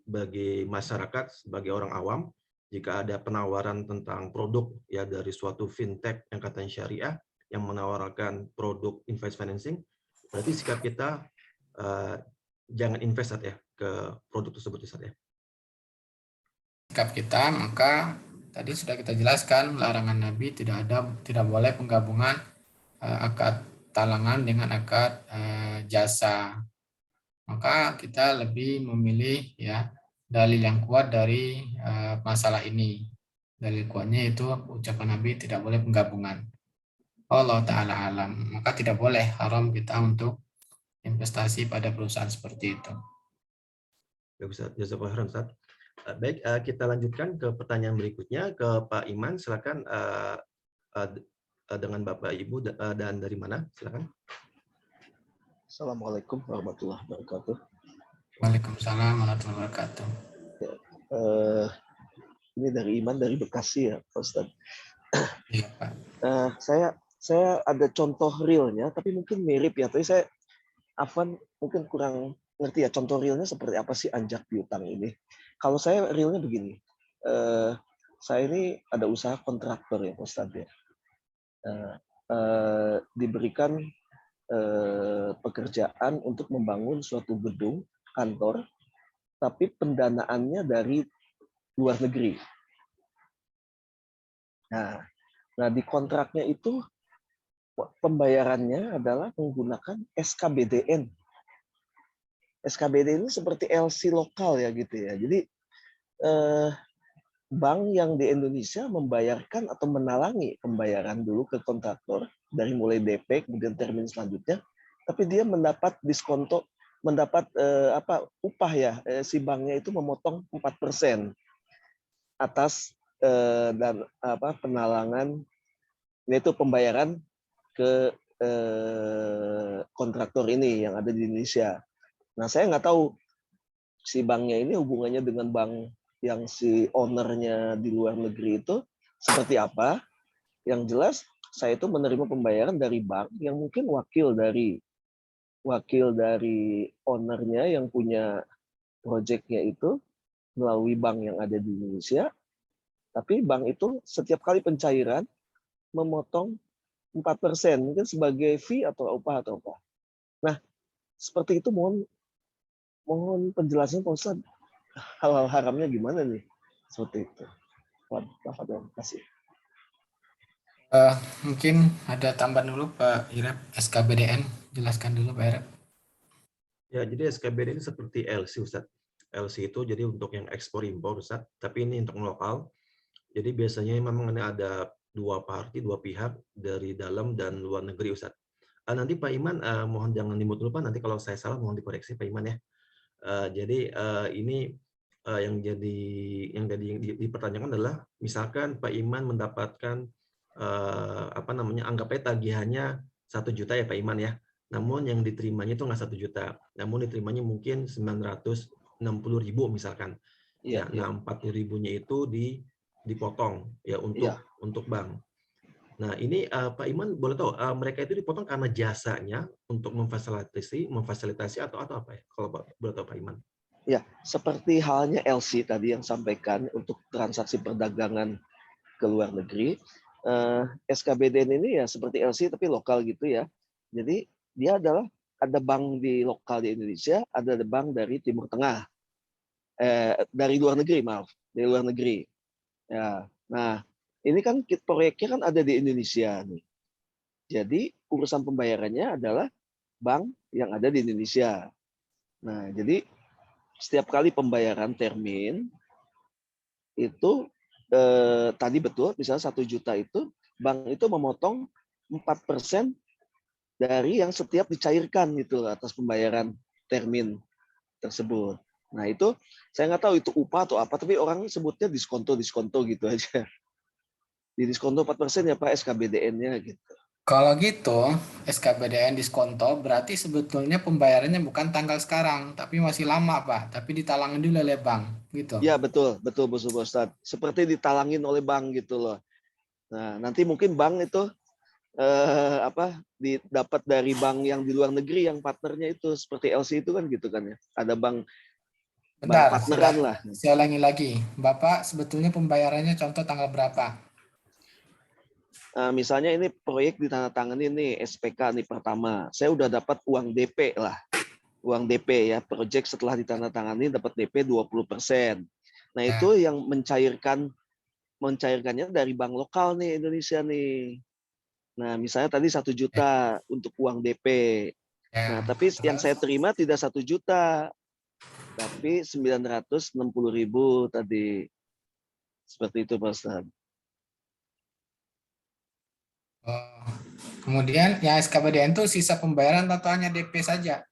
bagi masyarakat, sebagai orang awam, jika ada penawaran tentang produk ya dari suatu fintech yang katanya syariah, yang menawarkan produk invest financing, berarti sikap kita jangan invest ya ke produk tersebut Ustaz ya. Sikap kita maka tadi sudah kita jelaskan larangan Nabi tidak boleh penggabungan akad talangan dengan akad jasa. Maka kita lebih memilih ya dalil yang kuat dari masalah ini. Dalil kuatnya itu ucapan Nabi tidak boleh penggabungan. Allah Ta'ala alam. Maka tidak boleh haram kita untuk investasi pada perusahaan seperti itu. Baik, Ustaz. Jazakallahu khairan, Ustaz. Baik, kita lanjutkan ke pertanyaan berikutnya ke Pak Iman. Silakan dengan Bapak Ibu dan dari mana? Silakan. Assalamualaikum warahmatullahi wabarakatuh. Waalaikumsalam warahmatullahi wabarakatuh. Ini dari Iman dari Bekasi ya, Pak Ustadz. Iya, Pak. Saya ada contoh realnya, tapi mungkin mirip ya. Tapi saya Afwan mungkin kurang ngerti ya contoh realnya seperti apa sih anjak piutang ini. Kalau saya realnya begini, saya ini ada usaha kontraktor ya, Pak Ustadz ya. Diberikan pekerjaan untuk membangun suatu gedung kantor, tapi pendanaannya dari luar negeri. Nah, di kontraknya itu pembayarannya adalah menggunakan SKBDN. SKBDN ini seperti LC lokal ya gitu ya. Jadi bank yang di Indonesia membayarkan atau menalangi pembayaran dulu ke kontraktor dari mulai DP kemudian termin selanjutnya, tapi dia mendapat diskonto, mendapat upah ya, si banknya itu memotong 4% atas dan penalangan, yaitu pembayaran ke kontraktor ini yang ada di Indonesia. Nah, saya nggak tahu si banknya ini hubungannya dengan bank yang si ownernya di luar negeri itu seperti apa. Yang jelas saya itu menerima pembayaran dari bank yang mungkin wakil dari ownernya yang punya proyeknya itu melalui bank yang ada di Indonesia. Tapi bank itu setiap kali pencairan memotong 4%, mungkin sebagai fee atau upah atau apa. Nah, seperti itu mohon penjelasan Pak Ustaz, halal haramnya gimana nih? Seperti itu. Terima kasih. Mungkin ada tambahan dulu Pak Irep, SKBDN. Jelaskan dulu Pak Irep. Ya, jadi SKBDN ini seperti LC, Ustaz. LC itu jadi untuk yang ekspor impor, Ustaz. Tapi ini untuk lokal. Jadi biasanya memang ada dua pihak dari dalam dan luar negeri, Ustaz. Nanti Pak Iman, mohon jangan dimut dulu Pak, nanti kalau saya salah mohon dikoreksi Pak Iman ya. Jadi ini yang dipertanyakan adalah misalkan Pak Iman mendapatkan anggapnya tagihannya 1 juta ya Pak Iman ya. Namun yang diterimanya itu nggak 1 juta, namun diterimanya mungkin 960.000 misalkan. Iya, Nah 40.000-nya itu dipotong ya untuk bank. Nah ini Pak Iman boleh tahu mereka itu dipotong karena jasanya untuk memfasilitasi atau apa ya? Kalau boleh tahu Pak Iman. Ya, seperti halnya LC tadi yang sampaikan untuk transaksi perdagangan ke luar negeri, SKBDN ini ya seperti LC tapi lokal gitu ya. Jadi dia adalah ada bank di lokal di Indonesia, ada bank dari Timur Tengah, dari luar negeri dari luar negeri. Ya, nah ini kan proyeknya kan ada di Indonesia nih. Jadi urusan pembayarannya adalah bank yang ada di Indonesia. Nah, jadi setiap kali pembayaran termin itu tadi betul, misalnya 1 juta itu bank itu memotong 4% dari yang setiap dicairkan gitu atas pembayaran termin tersebut. Nah itu saya nggak tahu itu upah atau apa, tapi orang sebutnya diskonto gitu aja. Di diskonto 4% ya Pak SKBDN-nya gitu. Kalau gitu, SKBDN diskonto berarti sebetulnya pembayarannya bukan tanggal sekarang, tapi masih lama Pak, tapi ditalangin dulu oleh bank, gitu. Ya betul Bu Ustadz. Seperti ditalangin oleh bank gitu loh. Nah nanti mungkin bank itu didapat dari bank yang di luar negeri yang partnernya itu seperti LC itu kan gitu kan ya. Ada bank partneran lah. Saya ulangi lagi, Bapak sebetulnya pembayarannya contoh tanggal berapa? Misalnya ini proyek ditandatangani nih SPK nih pertama, saya udah dapat uang DP lah, uang DP ya, proyek setelah ditandatangani dapat DP 20%. Nah itu yang mencairkannya dari bank lokal nih Indonesia nih. Nah misalnya tadi 1 juta untuk uang DP. Nah tapi yang saya terima tidak 1 juta, tapi 960.000 tadi. Seperti itu Pak Ustadz. Oh. Kemudian yang SKBDN itu sisa pembayaran atau hanya DP saja?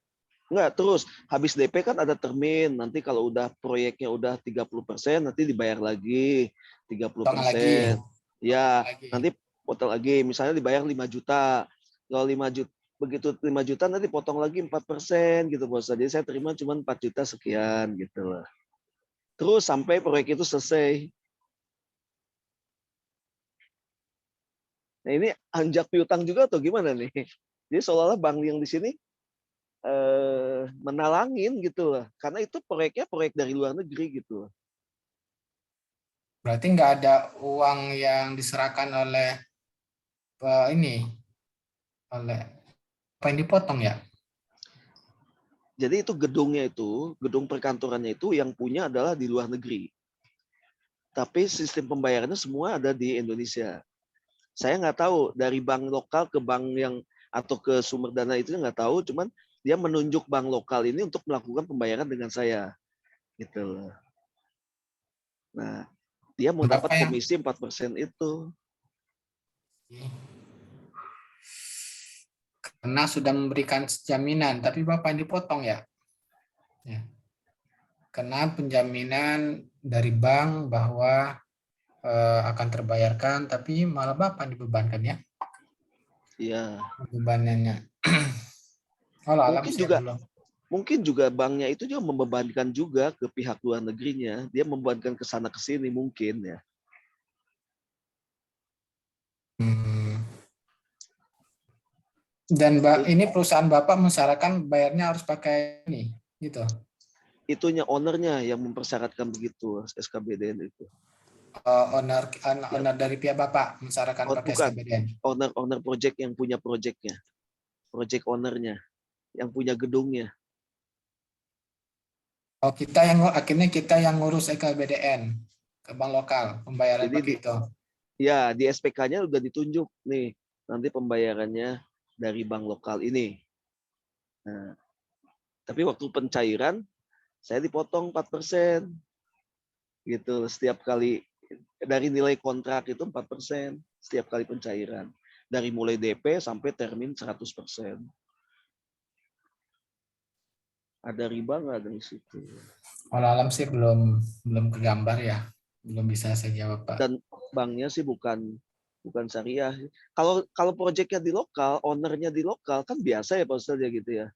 Enggak, terus habis DP kan ada termin. Nanti kalau udah proyeknya udah 30%, nanti dibayar lagi 30%. Potongan lagi. Ya, Lagi. nanti potong lagi. Misalnya dibayar 5 juta. Kalau 5 juta, begitu 5 juta nanti potong lagi 4% gitu Bos. Jadi saya terima cuma 4 juta sekian gitu loh. Terus sampai proyek itu selesai. Nah ini anjak piutang juga atau gimana nih? Jadi seolah-olah bank yang di sini menalangin gitu loh. Karena itu proyeknya proyek dari luar negeri gitu loh. Berarti nggak ada uang yang diserahkan oleh oleh apa yang dipotong ya? Jadi itu gedungnya itu, gedung perkantorannya itu yang punya adalah di luar negeri. Tapi sistem pembayarannya semua ada di Indonesia. Saya nggak tahu dari bank lokal ke bank yang atau ke sumber dana itu nggak tahu, cuman dia menunjuk bank lokal ini untuk melakukan pembayaran dengan saya, gitu loh. Nah, dia mau dapat Bapak yang komisi 4% itu. karena sudah memberikan jaminan, tapi Bapak yang dipotong ya? Ya. Karena penjaminan dari bank bahwa akan terbayarkan, tapi malah Bapak yang dibebankan ya? Iya. Bebanannya. Oh, alam saya belum. Mungkin juga banknya itu juga membebankan juga ke pihak luar negerinya. Dia membebankan ke sana ke sini mungkin ya. Dan ini perusahaan Bapak mensyaratkan bayarnya harus pakai ini, gitu. Itunya ownernya yang mempersyaratkan begitu SKBDN itu. Owner dari pihak Bapak mensyaratkan pakai Bukan, SKBDN. owner project yang punya projectnya, project ownernya, yang punya gedungnya. Oh, akhirnya kita yang ngurus SKBDN ke bank lokal, pembayaran Jadi begitu. ya di SPK-nya udah ditunjuk nih, nanti pembayarannya dari bank lokal ini. Nah, tapi waktu pencairan saya dipotong 4%. Gitu, setiap kali dari nilai kontrak itu 4% setiap kali pencairan. Dari mulai DP sampai termin 100%. Ada riba nggak dari situ? Alam sih belum kegambar ya, belum bisa saya jawab Pak. Dan banknya sih bukan syariah. Kalau proyeknya di lokal, ownernya di lokal kan biasa ya Pak Ustadz ya gitu ya.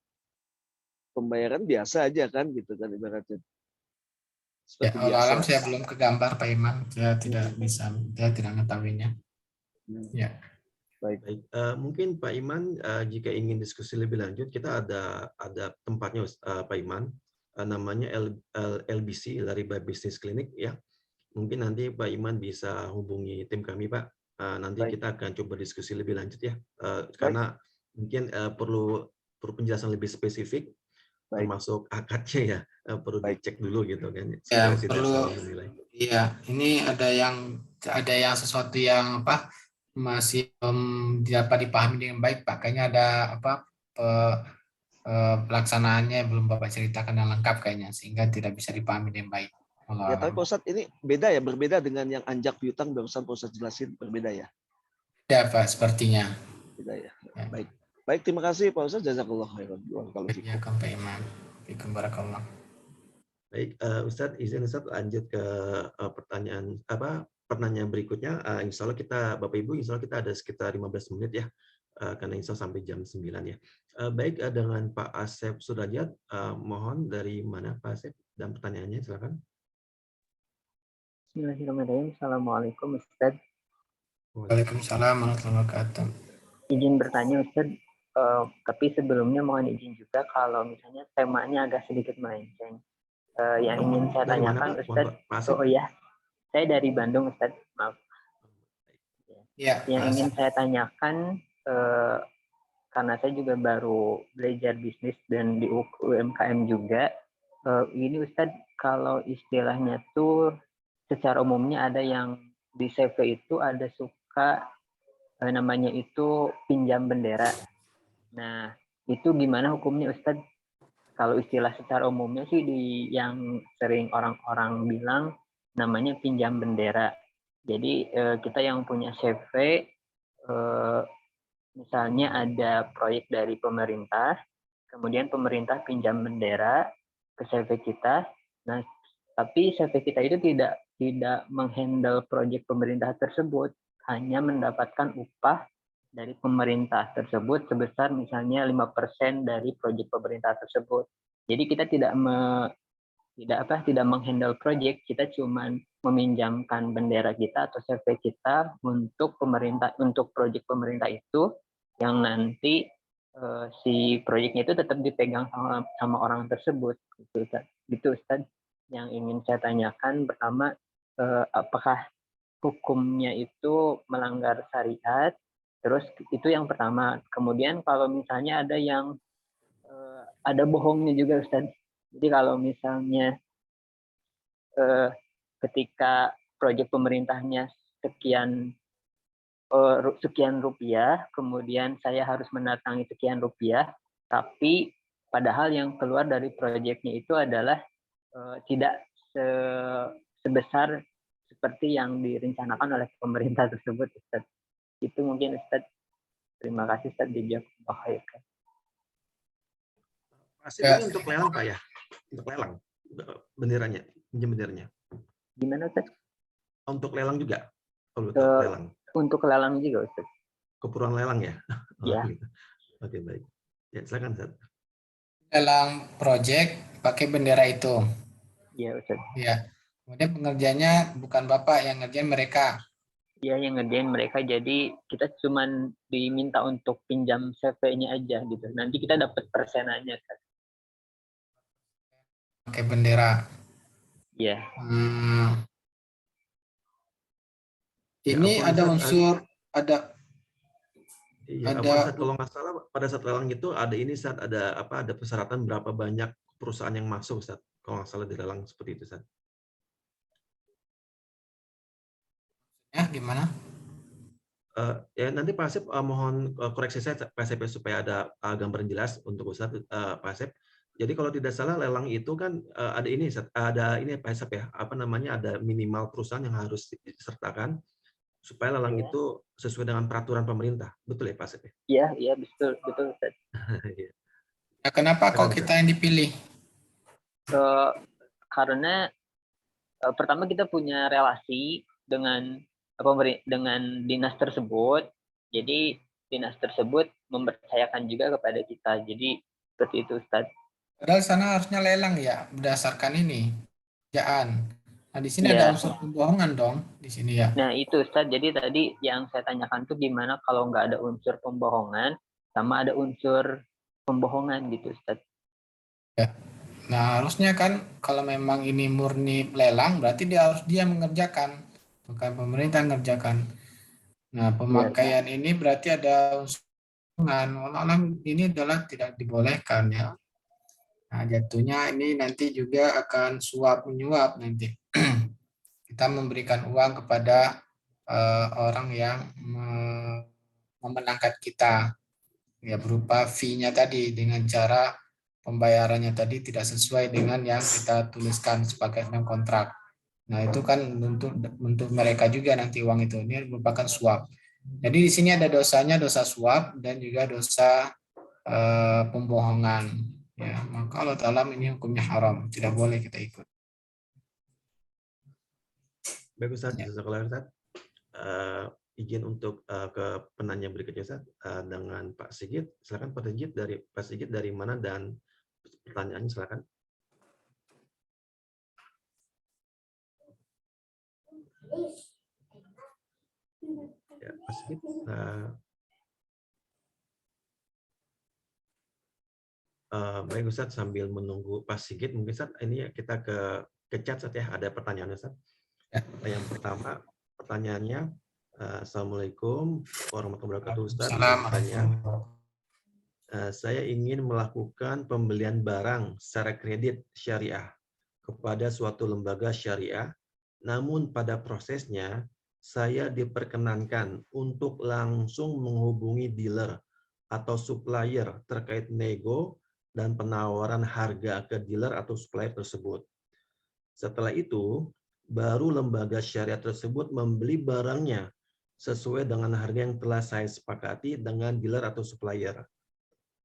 Pembayaran biasa aja kan gitu kan ibaratnya. Ya, Seperti biasa. alam saya belum kegambar Pak Iman, saya tidak bisa, saya tidak mengetahuinya. Ya. Baik. Mungkin Pak Iman, jika ingin diskusi lebih lanjut, kita ada tempatnya Pak Iman, namanya LBC, Lariba Business Clinic ya. Mungkin nanti Pak Iman bisa hubungi tim kami Pak. Nanti kita akan coba diskusi lebih lanjut ya, karena mungkin perlu penjelasan lebih spesifik, termasuk akadnya ya, perlu dicek dulu gitu kan. Ya, Supaya tidak salah menilai. Iya, ini ada yang sesuatu yang masih belum dapat dipahami dengan baik Pak. Kayaknya ada pelaksanaannya belum Bapak ceritakan yang lengkap kayaknya, sehingga tidak bisa dipahami dengan baik. Ya, tapi Pak Ustadz ini berbeda dengan yang anjak piutang barusan Pak Ustadz jelasin, berbeda ya? Ya Pak, sepertinya. Beda ya. Baik, terima kasih Pak Ustadz. Jazakallah khairan. Ya, Pak Iman. Barakallah. Baik, Ustadz, izin Ustadz lanjut ke pertanyaan berikutnya. Insya Allah Bapak Ibu, insya Allah kita ada sekitar 15 menit ya, karena insya Allah sampai jam 9 ya. Baik, dengan Pak Asep Sudrajat, mohon dari mana Pak Asep dan pertanyaannya, silakan. Bismillahirrahmanirrahim. Assalamualaikum Ustadz. Waalaikumsalam warahmatullahi wabarakatuh. Izin bertanya Ustadz, tapi sebelumnya mohon izin juga kalau misalnya temanya agak sedikit melenceng. Yang ingin saya tanyakan Ustadz, oh ya, saya dari Bandung Ustadz, maaf. Ya, yang ingin saya tanyakan, karena saya juga baru belajar bisnis dan di UMKM juga, ini Ustadz, kalau istilahnya tuh secara umumnya ada yang di CV itu ada suka namanya itu pinjam bendera. Nah, itu gimana hukumnya Ustadz? Kalau istilah secara umumnya sih yang sering orang-orang bilang namanya pinjam bendera. Jadi kita yang punya CV, misalnya ada proyek dari pemerintah, kemudian pemerintah pinjam bendera ke CV kita. Nah, tapi CV kita itu tidak menghandle proyek pemerintah tersebut, hanya mendapatkan upah dari pemerintah tersebut sebesar misalnya 5% dari proyek pemerintah tersebut. Jadi kita tidak menghandle proyek, kita cuma meminjamkan bendera kita atau CV kita untuk proyek pemerintah itu, yang nanti si proyeknya itu tetap dipegang sama orang tersebut. Gitu Ustaz, yang ingin saya tanyakan. Pertama, apakah hukumnya itu melanggar syariat? Terus itu yang pertama. Kemudian kalau misalnya ada yang ada bohongnya juga Ustaz. Jadi kalau misalnya ketika proyek pemerintahnya sekian rupiah, kemudian saya harus mendatangi sekian rupiah, tapi padahal yang keluar dari proyeknya itu adalah tidak sebesar seperti yang direncanakan oleh pemerintah tersebut, Ustaz. Itu mungkin Ustaz. Terima kasih Ustaz, dijawab. Pasif ini untuk lelang Pak ya? Untuk lelang benderanya, pinjam benderanya. Gimana Ustaz? Untuk lelang juga? Lelang. Untuk lelang juga Ustaz. Keperluan lelang ya? Ya. Oke, baik. Ya, silakan Ustaz. Lelang proyek pakai bendera itu. Iya Ustaz. Ya. Kemudian pengerjanya bukan Bapak, yang ngerjain mereka. Iya, yang ngerjain mereka. Jadi kita cuma diminta untuk pinjam CV-nya aja gitu. Nanti kita dapat persenannya Ustaz. Pakai bendera. Iya. Ini ya, ada unsur, Iya, ada. Kalau nggak salah pada saat lelang itu ada ini saat ada persyaratan berapa banyak perusahaan yang masuk Ustaz. Kalau nggak salah di lelang seperti itu Ustaz. Ya, gimana? Ya nanti Pak Asep mohon koreksi saya Pak Asep supaya ada gambaran jelas untuk Ustaz Pak Asep. Jadi kalau tidak salah lelang itu kan ada ini ada ini Pak Asep ya, ada minimal perusahaan yang harus disertakan supaya lelang itu sesuai dengan peraturan pemerintah. Betul ya Pak Asep? Iya, betul Ustaz. Nah, kenapa kok kita yang dipilih? Karena pertama kita punya relasi dengan dinas tersebut. Jadi dinas tersebut mempercayakan juga kepada kita. Jadi seperti itu Ustaz. Padahal sana harusnya lelang ya, berdasarkan ini, kerjaan. Nah, di sini ada unsur pembohongan dong, di sini ya. Nah, itu Ustaz. Jadi tadi yang saya tanyakan tuh gimana kalau nggak ada unsur pembohongan, sama ada unsur pembohongan gitu Ustaz. Ya. Nah, harusnya kan kalau memang ini murni lelang, berarti dia mengerjakan, bukan pemerintah mengerjakan. Nah, pemakaian ini berarti ada unsur pembohongan. Ini adalah tidak dibolehkan ya. Nah, jatuhnya ini nanti juga akan suap menyuap nanti. Kita memberikan uang kepada orang yang memenangkan kita, ya berupa fee-nya tadi, dengan cara pembayarannya tadi tidak sesuai dengan yang kita tuliskan sebagai dalam kontrak. Nah, itu kan untuk mereka juga nanti uang itu. Ini merupakan suap. Jadi di sini ada dosanya, dosa suap dan juga dosa pembohongan. Ya, maka Allah Ta'ala ini hukumnya haram, tidak boleh kita ikut. Baik Ustaz, jazakallahu Ustaz. Izin untuk ke penanya berikutnya Ustaz dengan Pak Sigit. Silakan Pak Sigit dari mana dan pertanyaannya silakan. Ya, Pak Sigit. Baik Ustaz, sambil menunggu Pak Sigit, mungkin Ustaz ini kita ke chat Ustaz ya, ada pertanyaan Ustaz. Yang pertama, pertanyaannya, Assalamualaikum warahmatullahi wabarakatuh Ustaz. Saya ingin melakukan pembelian barang secara kredit syariah kepada suatu lembaga syariah, namun pada prosesnya saya diperkenankan untuk langsung menghubungi dealer atau supplier terkait nego dan penawaran harga ke dealer atau supplier tersebut. Setelah itu, baru lembaga syariah tersebut membeli barangnya sesuai dengan harga yang telah saya sepakati dengan dealer atau supplier.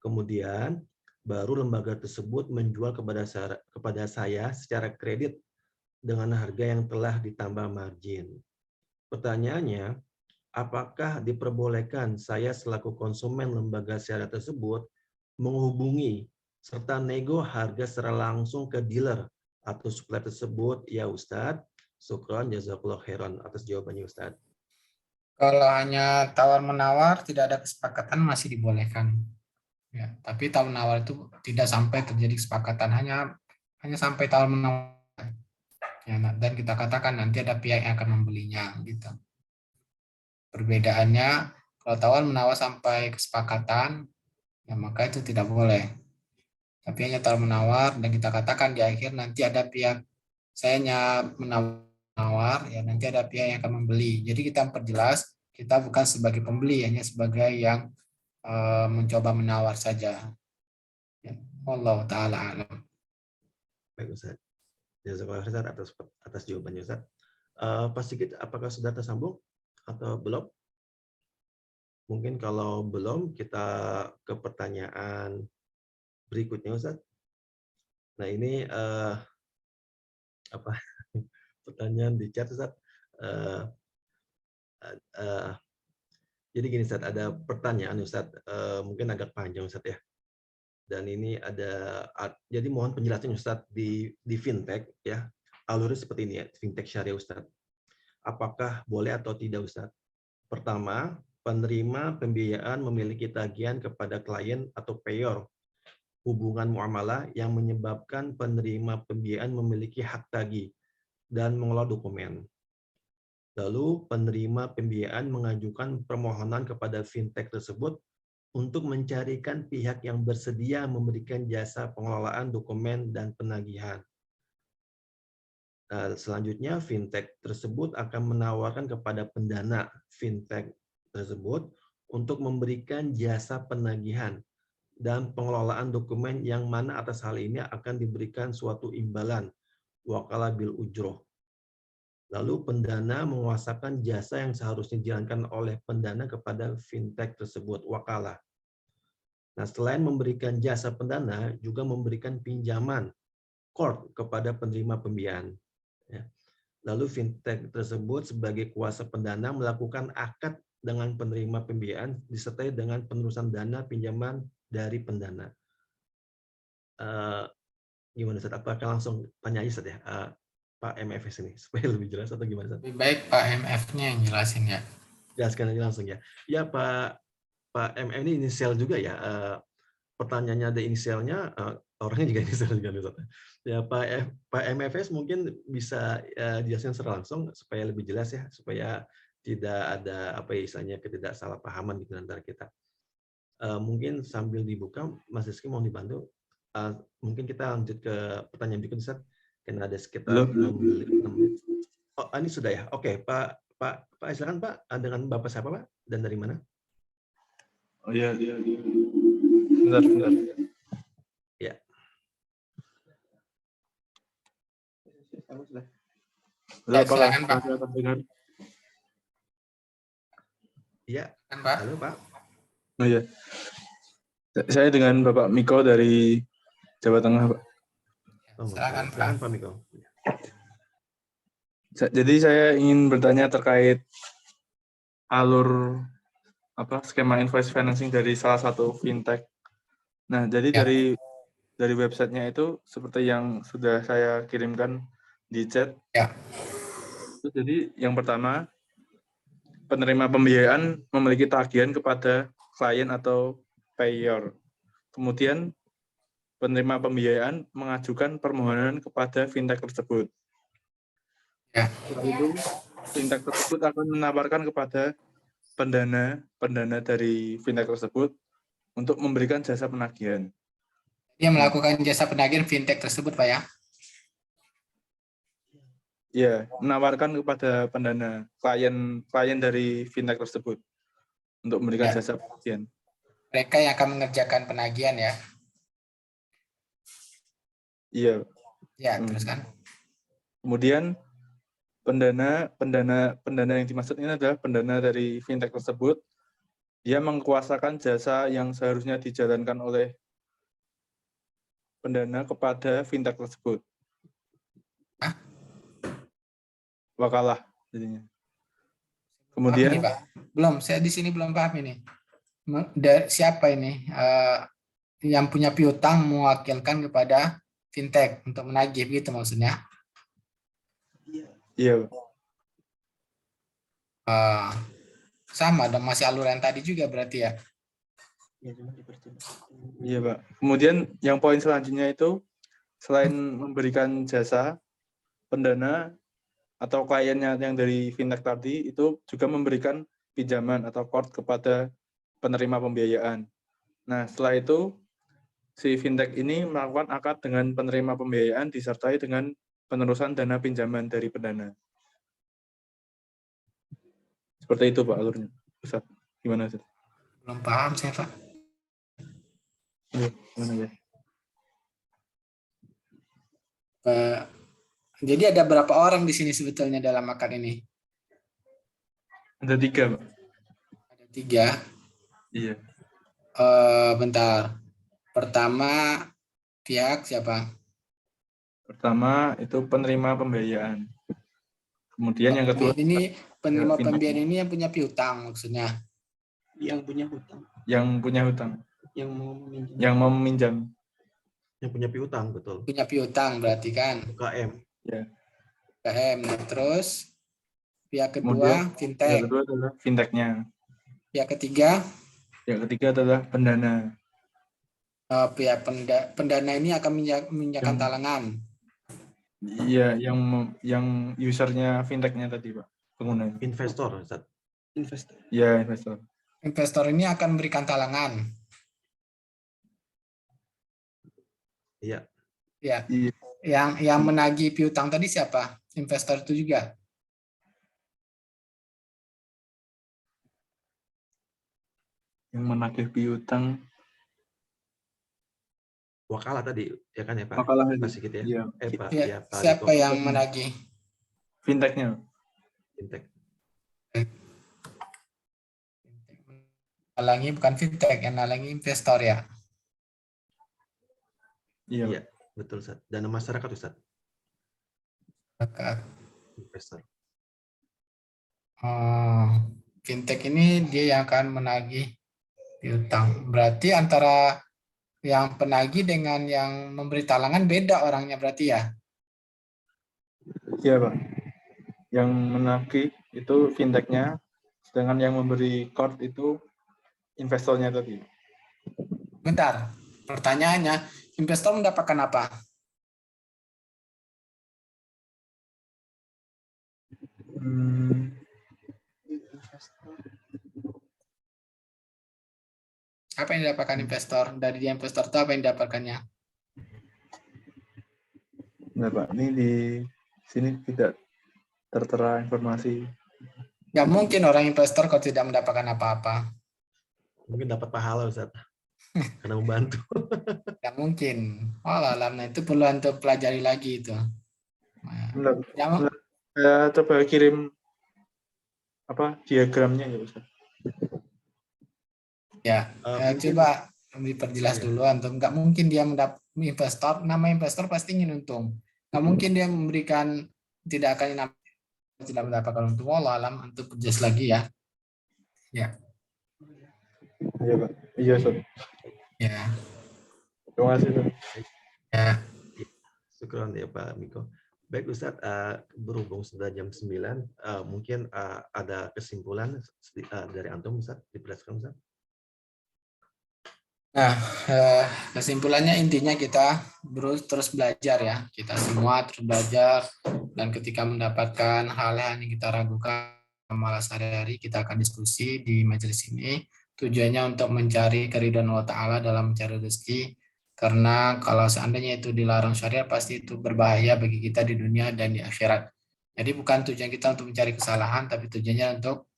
Kemudian, baru lembaga tersebut menjual kepada saya secara kredit dengan harga yang telah ditambah margin. Pertanyaannya, apakah diperbolehkan saya selaku konsumen lembaga syariah tersebut menghubungi serta nego harga secara langsung ke dealer atau supplier tersebut? Ya Ustadz, syukran jazakallah khairan atas jawabannya Ustadz. Kalau hanya tawar-menawar, tidak ada kesepakatan, masih dibolehkan. Ya, tapi tawar-menawar itu tidak sampai terjadi kesepakatan, hanya sampai tawar-menawar. Ya, dan kita katakan nanti ada pihak yang akan membelinya. Gitu. Perbedaannya, kalau tawar-menawar sampai kesepakatan, ya maka itu tidak boleh. Tapi hanya tawar-menawar, dan kita katakan di akhir nanti ada pihak, saya hanya menawar, ya nanti ada pihak yang akan membeli. Jadi kita memperjelas, kita bukan sebagai pembeli, hanya sebagai yang mencoba menawar saja. Ya. Allah Ta'ala alam. Baik Ustaz. Jazakallah khairan atas jawabannya Ustaz. Pak Sigit, apakah sudah tersambung atau belum? Mungkin kalau belum, kita ke pertanyaan berikutnya Ustaz. Nah ini pertanyaan di chat Ustaz. Jadi gini Ustaz, ada pertanyaan Ustaz, mungkin agak panjang Ustaz ya. Dan ini jadi mohon penjelasan Ustaz di fintech ya, alurnya seperti ini ya, fintech syariah Ustaz. Apakah boleh atau tidak Ustaz? Pertama, penerima pembiayaan memiliki tagihan kepada klien atau payor, hubungan muamalah yang menyebabkan penerima pembiayaan memiliki hak tagih dan mengelola dokumen. Lalu penerima pembiayaan mengajukan permohonan kepada fintech tersebut untuk mencarikan pihak yang bersedia memberikan jasa pengelolaan dokumen dan penagihan. Selanjutnya, fintech tersebut akan menawarkan kepada pendana fintech tersebut untuk memberikan jasa penagihan dan pengelolaan dokumen yang mana atas hal ini akan diberikan suatu imbalan, wakalah bil ujroh. Lalu pendana menguasakan jasa yang seharusnya dijalankan oleh pendana kepada fintech tersebut, wakalah. Nah, selain memberikan jasa pendana, juga memberikan pinjaman qard kepada penerima pembiayaan. Ya. Lalu fintech tersebut sebagai kuasa pendana melakukan akad dengan penerima pembiayaan disertai dengan penerusan dana pinjaman dari pendana. Gimana Ustaz? Apakah langsung tanya aja Ustaz ya? Pak MFS ini supaya lebih jelas atau gimana? Lebih baik Pak MF-nya yang jelasin ya. Jelaskan aja langsung ya. Ya Pak MF ini inisial juga ya. Pertanyaannya ada inisialnya, orangnya juga inisial juga. Ya Pak MFS mungkin bisa dijelaskan secara langsung supaya lebih jelas ya, supaya tidak ada apa istilahnya ketidaksalahpahaman di antara kita. Mungkin sambil dibuka, Mas Rizky mohon dibantu. Mungkin kita lanjut ke pertanyaan berikutnya. Karena ada sekitar 6 menit. Oh, ini sudah ya. Oke, Pak silakan Pak. Dengan Bapak siapa Pak? Dan dari mana? Oh iya. Bentar. Ya. Silakan Pak. Iya. Pak. Halo Pak. Oh iya. Saya dengan Bapak Miko dari Jawa Tengah, Pak. Silakan Pak Miko. Jadi saya ingin bertanya terkait alur skema invoice financing dari salah satu fintech. Nah, jadi dari websitenya itu seperti yang sudah saya kirimkan di chat. Ya. Jadi yang pertama, penerima pembiayaan memiliki tagihan kepada klien atau payor. Kemudian penerima pembiayaan mengajukan permohonan kepada fintech tersebut. Ya. Setelah itu, fintech tersebut akan menawarkan kepada pendana dari fintech tersebut untuk memberikan jasa penagihan. Dia melakukan jasa penagihan fintech tersebut, Pak ya? Ya, menawarkan kepada pendana klien dari fintech tersebut untuk memberikan jasa penagihan. Mereka yang akan mengerjakan penagihan ya? Iya. Ya, teruskan. Kemudian pendana yang dimaksud ini adalah pendana dari fintech tersebut. Dia mengkuasakan jasa yang seharusnya dijalankan oleh pendana kepada fintech tersebut. Wakalah jadinya. Kemudian ini, Pak. Belum, saya di sini belum paham ini. Siapa ini yang punya piutang mewakilkan kepada fintech untuk menagih, gitu maksudnya? iya, Sama dong, masih aluran tadi juga berarti ya. iya Pak. Kemudian yang poin selanjutnya itu selain memberikan jasa, pendana atau kliennya yang dari fintech tadi itu juga memberikan pinjaman atau quote kepada penerima pembiayaan. Nah, setelah itu si fintech ini melakukan akad dengan penerima pembiayaan disertai dengan penerusan dana pinjaman dari pendana. Seperti itu Pak alurnya. Ustaz, gimana Ustaz? Belum paham saya, Pak. Gimana ya? Jadi ada berapa orang di sini sebetulnya dalam akad ini? Ada 3 Pak. Ada 3. Iya. Bentar. Pertama pihak siapa? Pertama itu penerima pembiayaan. Kemudian yang kedua Ini penerima fintech. pembiayaan ini yang punya piutang maksudnya. Yang punya hutang. Yang punya hutang. Yang mau meminjam. Yang mau meminjam. Yang punya piutang, betul. Punya piutang berarti kan. UKM. Ya. UKM. Nah, terus pihak Kemudian, kedua fintech. Yang kedua adalah fintechnya. Pihak ketiga. Yang ketiga adalah pendana. Pihak pendana ini akan menginjakan talangan. Iya, yang usernya fintechnya tadi Pak, pengguna. Investor, Ustaz. Investor. Iya, investor. Investor ini akan memberikan talangan. Iya. Ya. Iya. Yang menagih piutang tadi siapa? Investor itu juga. Yang menagih piutang. Wakalah tadi, ya kan ya Pak? Wakalah itu. Pak Sigit ya? Iya. Pak, Ya, ya, Pak siapa Diko. yang menagih? Fintechnya. Fintech. Nalangi bukan fintech, yang nalangi investor ya. Iya. Iya, betul Ustaz. Dana masyarakat Ustaz. Investor. Fintech ini dia yang akan menagih piutang. Berarti antara yang penagih dengan yang memberi talangan beda orangnya berarti ya? Iya Pak. Yang menagih itu fintechnya, sedangkan yang memberi quote itu investornya tadi. Bentar, pertanyaannya, investor mendapatkan apa? Apa yang didapatkan investor? Dari dia investor itu apa yang didapatkannya? Nah Pak, ini di sini tidak tertera informasi. Nggak mungkin orang investor kalau tidak mendapatkan apa-apa. Mungkin dapat pahala Ustaz. Karena membantu. Nggak mungkin. Oh alam, nah itu perlu untuk pelajari lagi itu. Saya coba kirim diagramnya ya Ustaz. Ya, coba diperjelas dulu untuk nggak mungkin dia mendapat investor, nama investor pasti ingin untung. Nggak mungkin dia memberikan tidak akan tidak mendapatkan untung. Wallah alam, untuk perjelas lagi ya. Ya. Iya Pak. Iya Ustaz. Ya. Terima kasih Ustaz. Ya. Syukron ya Pak Miko. Baik Ustaz, berhubung sudah jam 9, mungkin ada kesimpulan dari Antum Ustaz, dijelaskan Ustaz. Nah, kesimpulannya intinya kita terus belajar ya. Kita semua terus belajar, dan ketika mendapatkan hal-hal yang kita ragukan malah sehari-hari, kita akan diskusi di majelis ini. Tujuannya untuk mencari keridhaan Allah Ta'ala dalam mencari rezeki. Karena kalau seandainya itu dilarang syariat, pasti itu berbahaya bagi kita di dunia dan di akhirat. Jadi bukan tujuan kita untuk mencari kesalahan, tapi tujuannya untuk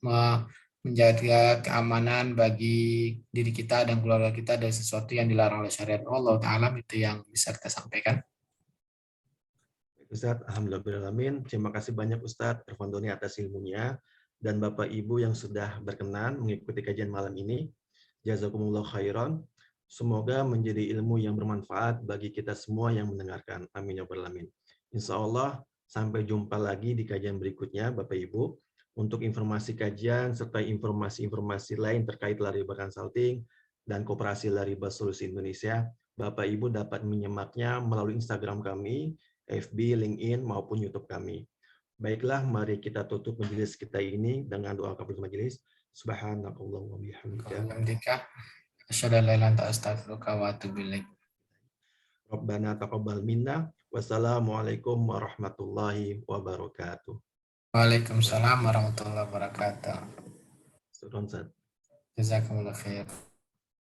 menjaga keamanan bagi diri kita dan keluarga kita dari sesuatu yang dilarang oleh syariat Allah Ta'ala. Itu yang bisa kita sampaikan. Ustadz, alhamdulillahirrahmanirrahim. Terima kasih banyak Ustadz Irfandoni atas ilmunya dan Bapak Ibu yang sudah berkenan mengikuti kajian malam ini. Jazakumullah khairan. Semoga menjadi ilmu yang bermanfaat bagi kita semua yang mendengarkan. Amin ya rabbal alamin. Insya Allah sampai jumpa lagi di kajian berikutnya Bapak Ibu. Untuk informasi kajian serta informasi-informasi lain terkait Lariba Consulting dan Koperasi Lariba Solusi Indonesia, Bapak Ibu dapat menyimaknya melalui Instagram kami, FB, LinkedIn, maupun YouTube kami. Baiklah, mari kita tutup majelis kita ini dengan doa kafaratul majelis. Subhanakallah wa bihamdika. Alhamdulillah. Asyhadu an la ilaha illa anta astaghfiruka wa atubu ilaik. Rabbana taqabbal minna. Wassalamualaikum warahmatullahi wabarakatuh. Waalaikumsalam warahmatullahi wabarakatuh. Salam. Jazakumullah khair.